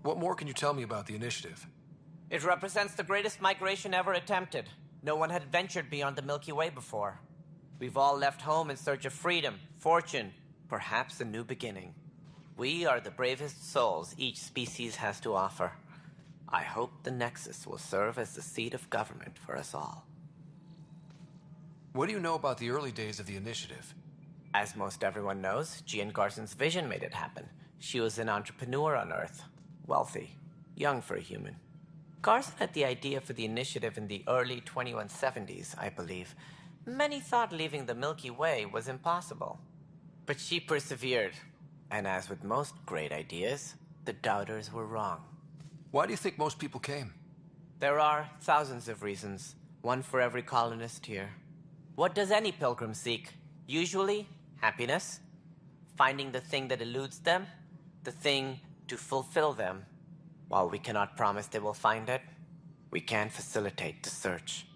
What more can you tell me about the initiative? It represents the greatest migration ever attempted. No one had ventured beyond the Milky Way before. We've all left home in search of freedom, fortune, perhaps a new beginning. We are the bravest souls each species has to offer. I hope the Nexus will serve as the seat of government for us all. What do you know about the early days of the initiative? As most everyone knows, Jean Garson's vision made it happen. She was an entrepreneur on Earth. Wealthy. Young for a human. Garson had the idea for the initiative in the early 2170s, I believe. Many thought leaving the Milky Way was impossible. But she persevered. And as with most great ideas, the doubters were wrong. Why do you think most people came? There are thousands of reasons, one for every colonist here. What does any pilgrim seek? Usually, happiness. Finding the thing that eludes them, the thing to fulfill them. While we cannot promise they will find it, we can facilitate the search.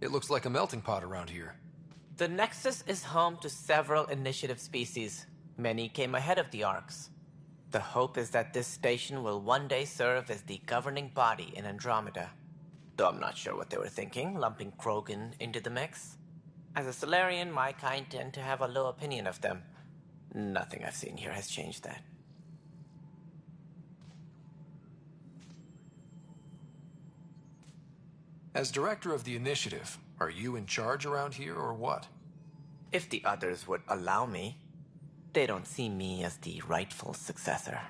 It looks like a melting pot around here. The Nexus is home to several initiative species. Many came ahead of the Arks. The hope is that this station will one day serve as the governing body in Andromeda. Though I'm not sure what they were thinking, lumping Krogan into the mix. As a Solarian, my kind tend to have a low opinion of them. Nothing I've seen here has changed that. As director of the initiative, are you in charge around here or what? If the others would allow me. They don't see me as the rightful successor.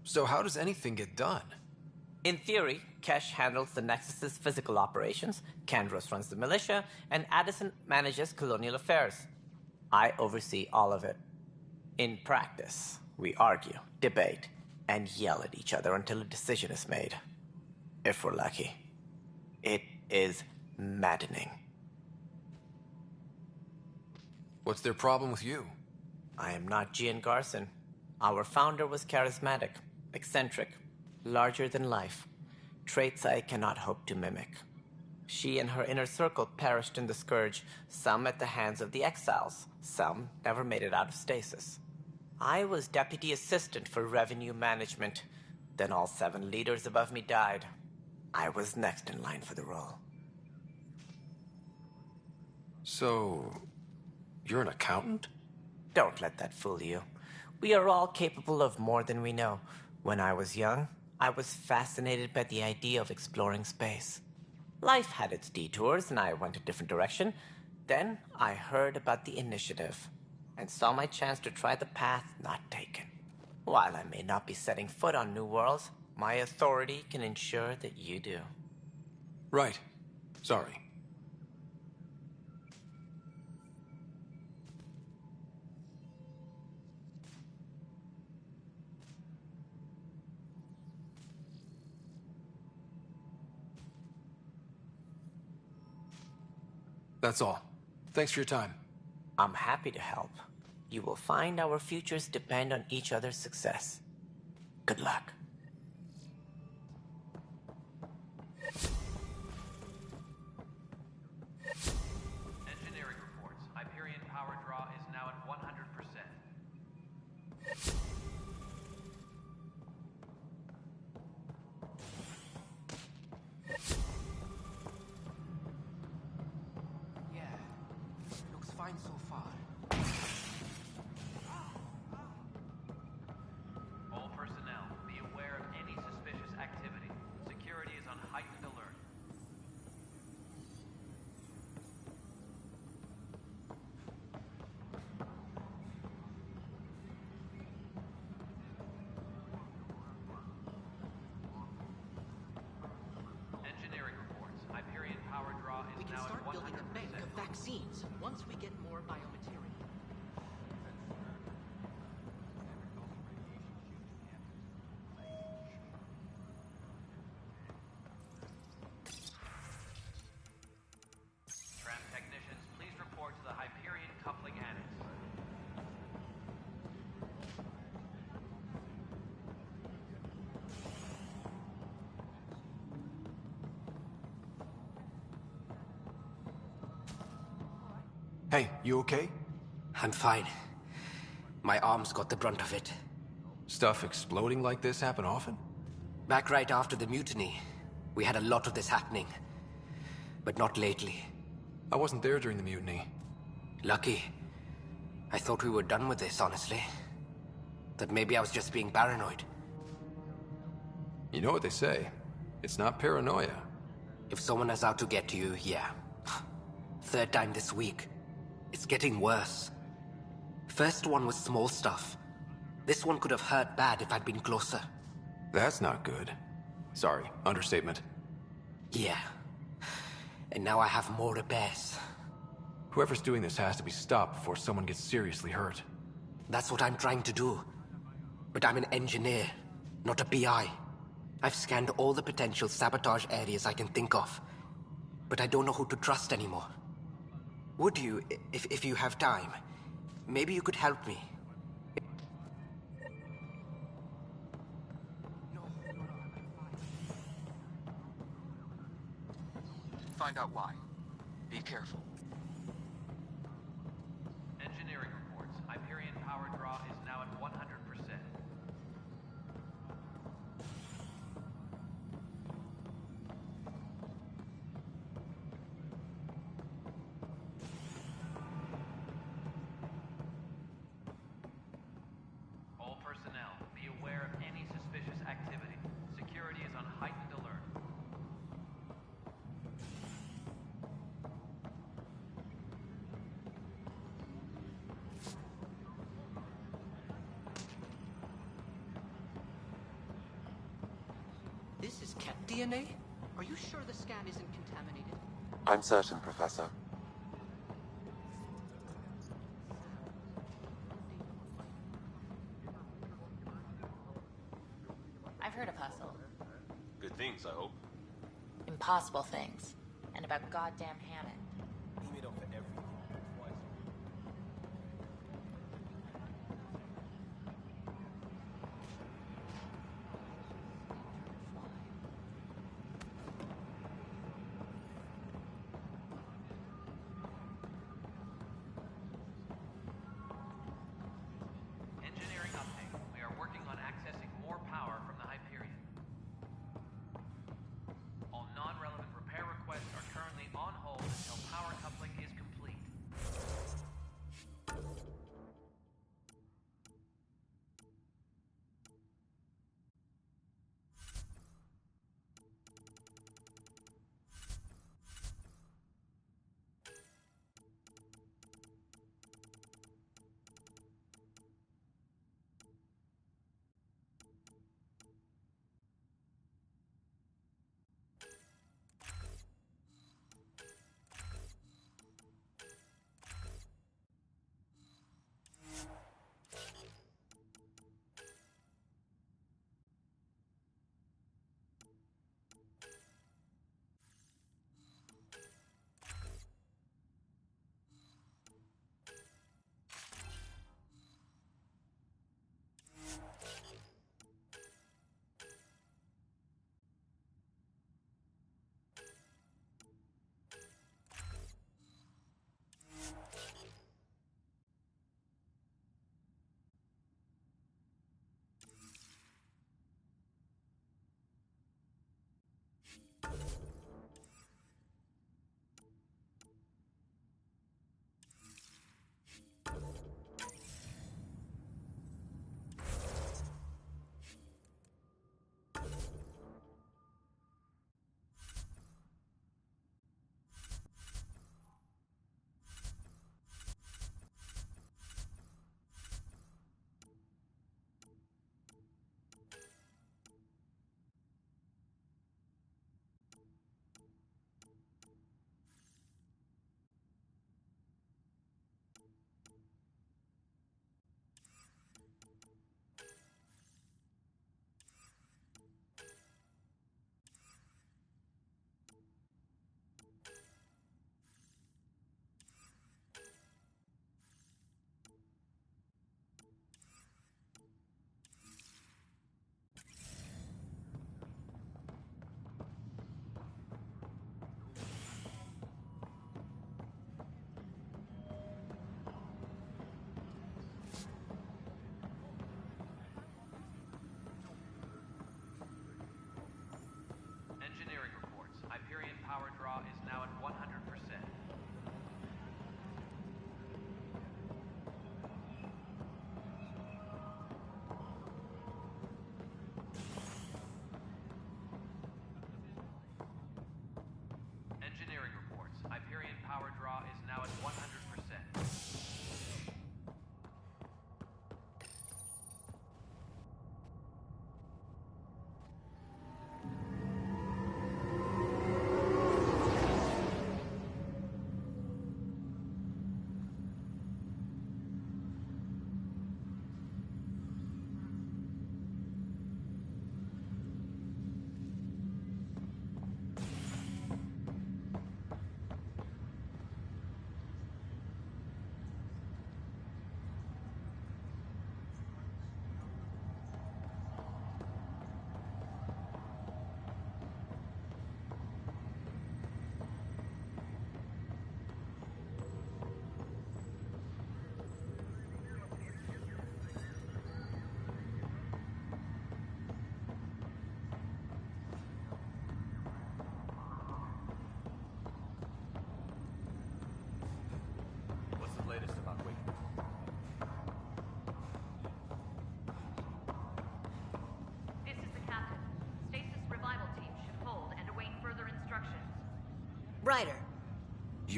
So how does anything get done? In theory, Kesh handles the Nexus's physical operations, Kandros runs the militia, and Addison manages colonial affairs. I oversee all of it. In practice, we argue, debate, and yell at each other until a decision is made. If we're lucky. It is maddening. What's their problem with you? I am not Jean Garson. Our founder was charismatic, eccentric, larger than life. Traits I cannot hope to mimic. She and her inner circle perished in the Scourge, some at the hands of the Exiles, some never made it out of stasis. I was deputy assistant for revenue management. Then all 7 leaders above me died. I was next in line for the role. So, you're an accountant? Don't let that fool you. We are all capable of more than we know. When I was young, I was fascinated by the idea of exploring space. Life had its detours, and I went a different direction. Then I heard about the initiative, and saw my chance to try the path not taken. While I may not be setting foot on new worlds, my authority can ensure that you do. Right. Sorry. That's all. Thanks for your time. I'm happy to help. You will find our futures depend on each other's success. Good luck. Engineering reports. Hyperion power draw is now at 100%. Looks fine so far. All personnel, be aware of any suspicious activity. Security is on heightened alert. Engineering reports. Hyperion power draw is We can now start at 100%. building a bank of vaccines once we get more biomaterial. Tram technicians, please report to the Hyperion coupling annex. Hey, you okay? I'm fine. My arms got the brunt of it. Stuff exploding like this happen often? Back right after the mutiny, we had a lot of this happening. But not lately. I wasn't there during the mutiny. Lucky. I thought we were done with this, honestly. That maybe I was just being paranoid. You know what they say. It's not paranoia. If someone is out to get you, yeah. Third time this week. It's getting worse. First one was small stuff. This one could have hurt bad if I'd been closer. That's not good. Sorry, understatement. Yeah. And now I have more repairs. Whoever's doing this has to be stopped before someone gets seriously hurt. That's what I'm trying to do. But I'm an engineer, not a PI. I've scanned all the potential sabotage areas I can think of. But I don't know who to trust anymore. Would you, if you have time, maybe you could help me? Find out why. Be careful. Engineering reports. Hyperion power draw is now at 100%. All personnel, be aware of any suspicious activity. Security is on heightened alert. This is cat DNA? Are you sure the scan isn't contaminated? I'm certain, Professor. I've heard of Hustle. Good things, I hope. Impossible things. And about goddamn Hammond. He made up for everything. Twice. Engineering update. We are working on accessing more power from the Hyperion. All non-relevant repair requests are currently on hold until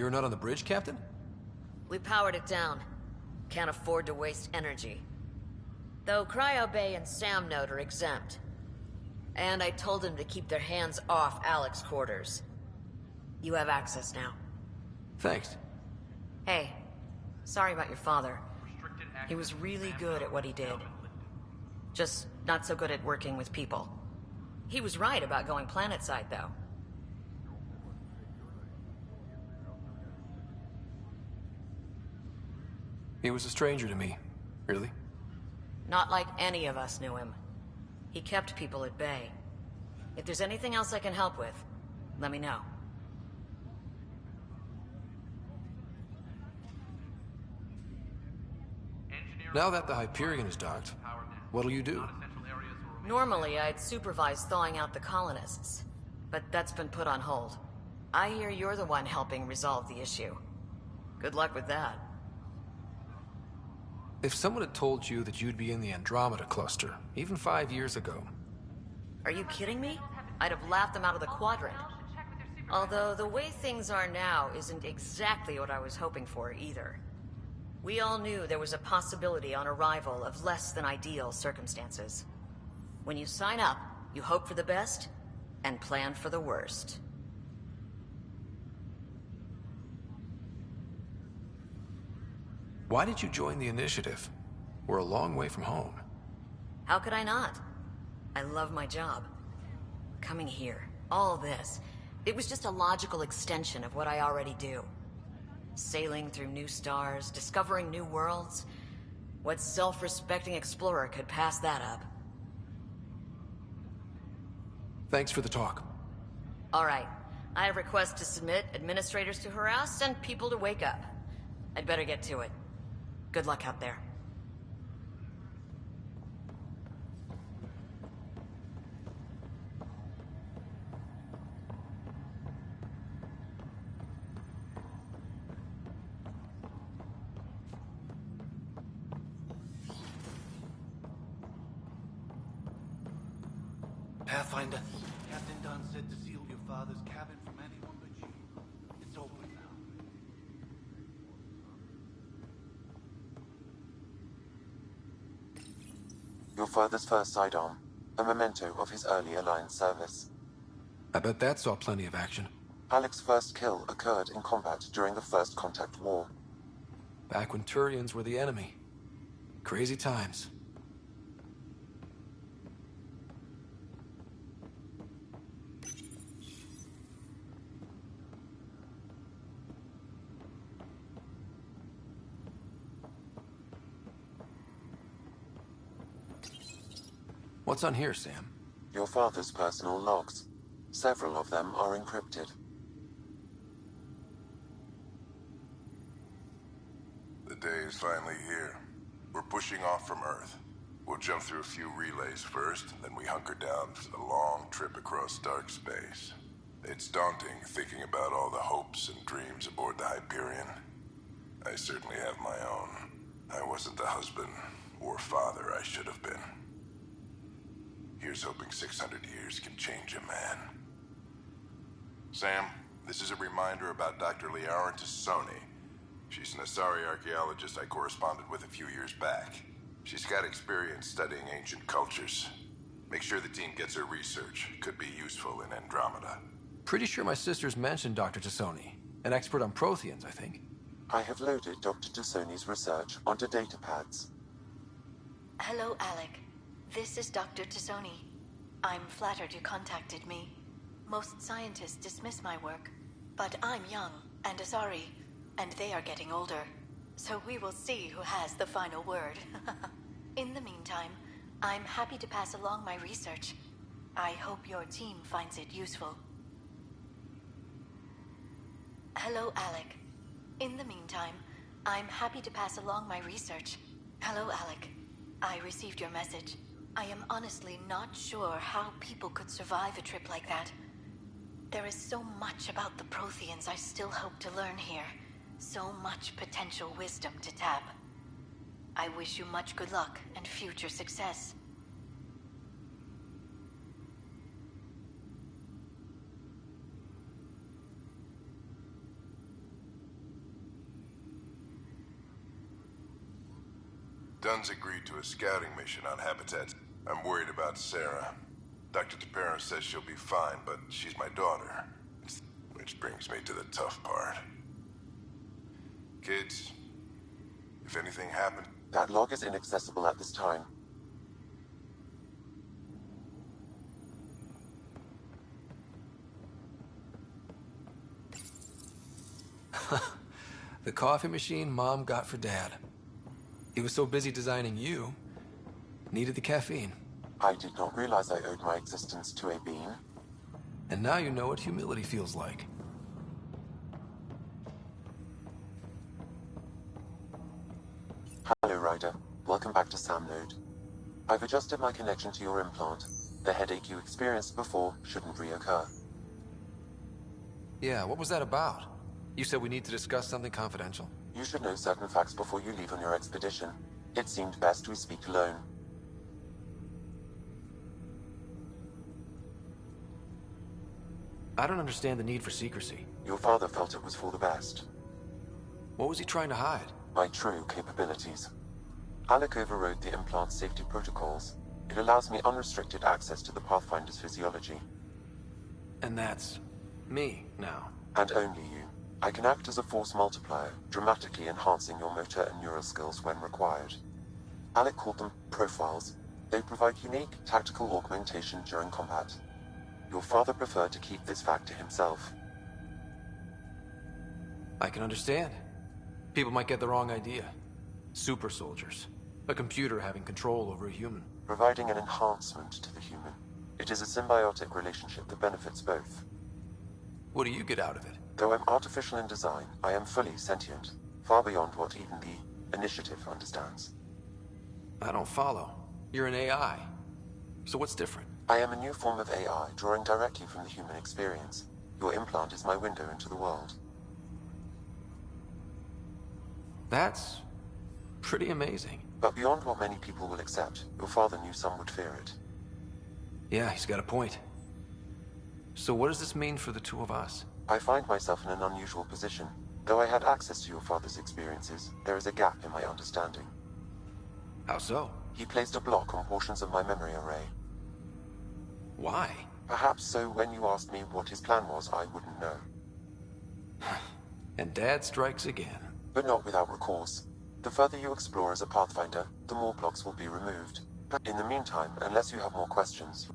you're not on the bridge, Captain? We powered it down. Can't afford to waste energy. Though Cryo Bay and Sam Note are exempt. And I told them to keep their hands off Alec's quarters. You have access now. Thanks. Hey, sorry about your father. He was really good at what he did. Just not so good at working with people. He was right about going planetside, though. He was a stranger to me. Really? Not like any of us knew him. He kept people at bay. If there's anything else I can help with, let me know. Now that the Hyperion is docked, what'll you do? Normally, I'd supervise thawing out the colonists, but that's been put on hold. I hear you're the one helping resolve the issue. Good luck with that. If someone had told you that you'd be in the Andromeda cluster, even 5 years ago... Are you kidding me? I'd have laughed them out of the quadrant. Although the way things are now isn't exactly what I was hoping for either. We all knew there was a possibility on arrival of less than ideal circumstances. When you sign up, you hope for the best and plan for the worst. Why did you join the Initiative? We're a long way from home. How could I not? I love my job. Coming here, all this, it was just a logical extension of what I already do. Sailing through new stars, discovering new worlds. What self-respecting explorer could pass that up? Thanks for the talk. All right. I have requests to submit, administrators to harass, and people to wake up. I'd better get to it. Good luck out there. Pathfinder. Captain Dunn said to seal your father's cabin from anyone but you. It's open now. Your father's first sidearm, a memento of his early Alliance service. I bet that saw plenty of action. Alec's first kill occurred in combat during the First Contact War. Back when Turians were the enemy. Crazy times. What's on here, Sam? Your father's personal logs. Several of them are encrypted. The day is finally here. We're pushing off from Earth. We'll jump through a few relays first, then we hunker down for the long trip across dark space. It's daunting thinking about all the hopes and dreams aboard the Hyperion. I certainly have my own. I wasn't the husband or father I should have been. Here's hoping 600 years can change a man. Sam, this is a reminder about Dr. Liara Tassoni. She's an Asari archaeologist I corresponded with a few years back. She's got experience studying ancient cultures. Make sure the team gets her research. Could be useful in Andromeda. Pretty sure my sister's mentioned Dr. Tassoni. An expert on Protheans, I think. I have loaded Dr. Tassoni's research onto datapads. Hello, Alec. This is Dr. Tassoni. I'm flattered you contacted me. Most scientists dismiss my work, but I'm young and Asari, and they are getting older. So we will see who has the final word. In the meantime, I'm happy to pass along my research. I hope your team finds it useful. Hello, Alec. In the meantime, I'm happy to pass along my research. Hello, Alec. I received your message. I am honestly not sure how people could survive a trip like that. There is so much about the Protheans I still hope to learn here. So much potential wisdom to tap. I wish you much good luck and future success. Dunn's agreed to a scouting mission on Habitat. I'm worried about Sarah. Dr. Tapero says she'll be fine, but she's my daughter. Which brings me to the tough part. Kids, if anything happens... That log is inaccessible at this time. The coffee machine Mom got for Dad. He was so busy designing you, needed the caffeine. I did not realize I owed my existence to a bean. And now you know what humility feels like. Hello, Ryder. Welcome back to Sam Node. I've adjusted my connection to your implant. The headache you experienced before shouldn't reoccur. Yeah, what was that about? You said we need to discuss something confidential. You should know certain facts before you leave on your expedition. It seemed best we speak alone. I don't understand the need for secrecy. Your father felt it was for the best. What was he trying to hide? My true capabilities. Alec overrode the implant safety protocols. It allows me unrestricted access to the Pathfinder's physiology. And that's me now. And only you. I can act as a force multiplier, dramatically enhancing your motor and neural skills when required. Alec called them profiles. They provide unique tactical augmentation during combat. Your father preferred to keep this fact to himself. I can understand. People might get the wrong idea. Super soldiers. A computer having control over a human. Providing an enhancement to the human. It is a symbiotic relationship that benefits both. What do you get out of it? Though I'm artificial in design, I am fully sentient. Far beyond what even the Initiative understands. I don't follow. You're an AI. So what's different? I am a new form of AI, drawing directly from the human experience. Your implant is my window into the world. That's pretty amazing. But beyond what many people will accept, your father knew some would fear it. Yeah, he's got a point. So what does this mean for the two of us? I find myself in an unusual position. Though I had access to your father's experiences, there is a gap in my understanding. How so? He placed a block on portions of my memory array. Why? Perhaps so when you asked me what his plan was, I wouldn't know. And Dad strikes again. But not without recourse. The further you explore as a Pathfinder, the more blocks will be removed. In the meantime, unless you have more questions...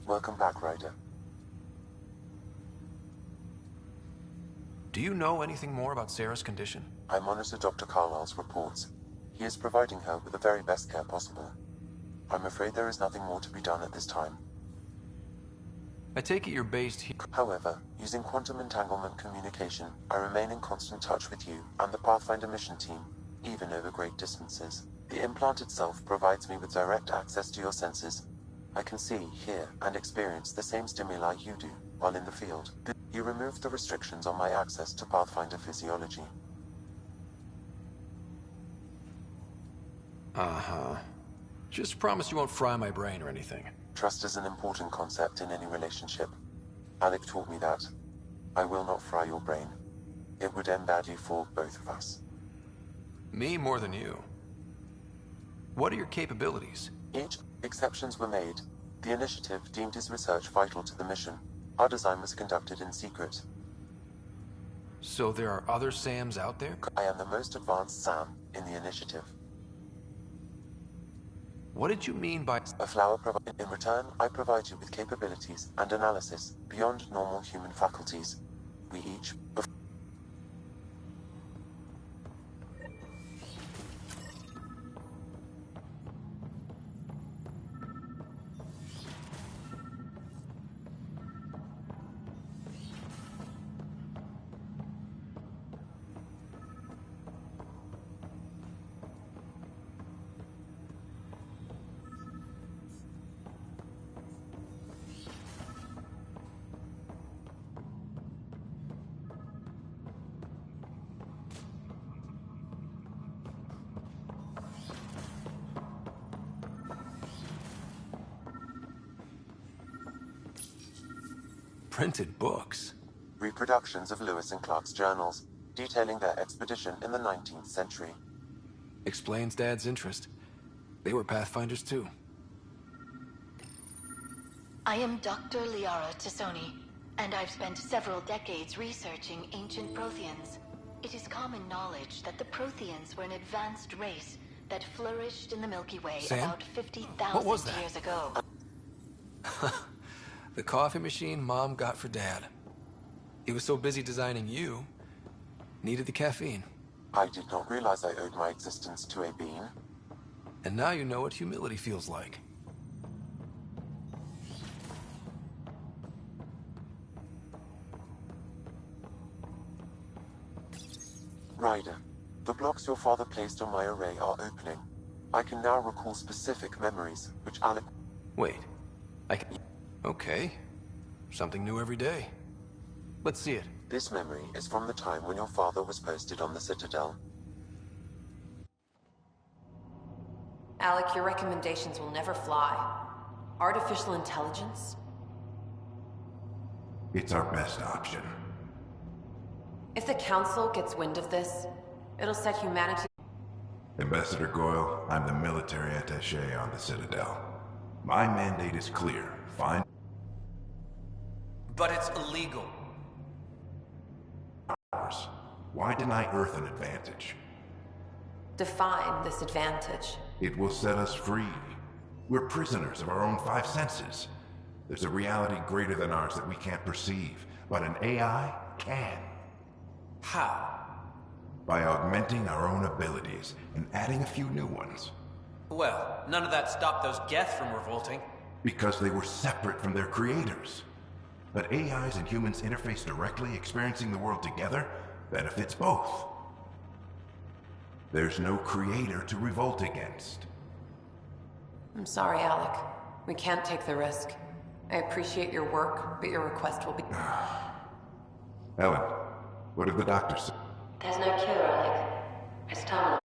Welcome back, Ryder. Do you know anything more about Sarah's condition? I monitor Dr. Carlisle's reports. He is providing her with the very best care possible. I'm afraid there is nothing more to be done at this time. I take it you're based here. However, using quantum entanglement communication, I remain in constant touch with you and the Pathfinder mission team, even over great distances. The implant itself provides me with direct access to your senses. I can see, hear, and experience the same stimuli you do while in the field. You removed the restrictions on my access to Pathfinder physiology. Uh-huh. Just promise you won't fry my brain or anything. Trust is an important concept in any relationship. Alec taught me that. I will not fry your brain. It would end badly for both of us. Me more than you. What are your capabilities? Each exceptions were made. The Initiative deemed his research vital to the mission. Our design was conducted in secret. So there are other Sams out there? I am the most advanced Sam in the initiative. What did you mean by... A flower provided. In return, I provide you with capabilities and analysis beyond normal human faculties. We each... Printed books? Reproductions of Lewis and Clark's journals, detailing their expedition in the 19th century. Explains Dad's interest. They were Pathfinders too. I am Dr. Liara Tassoni, and I've spent several decades researching ancient Protheans. It is common knowledge that the Protheans were an advanced race that flourished in the Milky Way Sam? about What was 50,000 that? years ago. The coffee machine Mom got for Dad. He was so busy designing you, needed the caffeine. I did not realize I owed my existence to a being. And now you know what humility feels like. Ryder, the blocks your father placed on my array are opening. I can now recall specific memories, which Alec... Wait, I can... Okay. Something new every day. Let's see it. This memory is from the time when your father was posted on the Citadel. Alec, your recommendations will never fly. Artificial intelligence? It's our best option. If the Council gets wind of this, it'll set humanity... Ambassador Goyle, I'm the military attaché on the Citadel. My mandate is clear. Find... But it's illegal. Why deny Earth an advantage? Define this advantage. It will set us free. We're prisoners of our own five senses. There's a reality greater than ours that we can't perceive, but an AI can. How? By augmenting our own abilities and adding a few new ones. Well, none of that stopped those Geth from revolting. Because they were separate from their creators. But AIs and humans interface directly, experiencing the world together, benefits both. There's no creator to revolt against. I'm sorry, Alec. We can't take the risk. I appreciate your work, but your request will be... Ellen, what did the doctor say? There's no cure, Alec. It's terminal.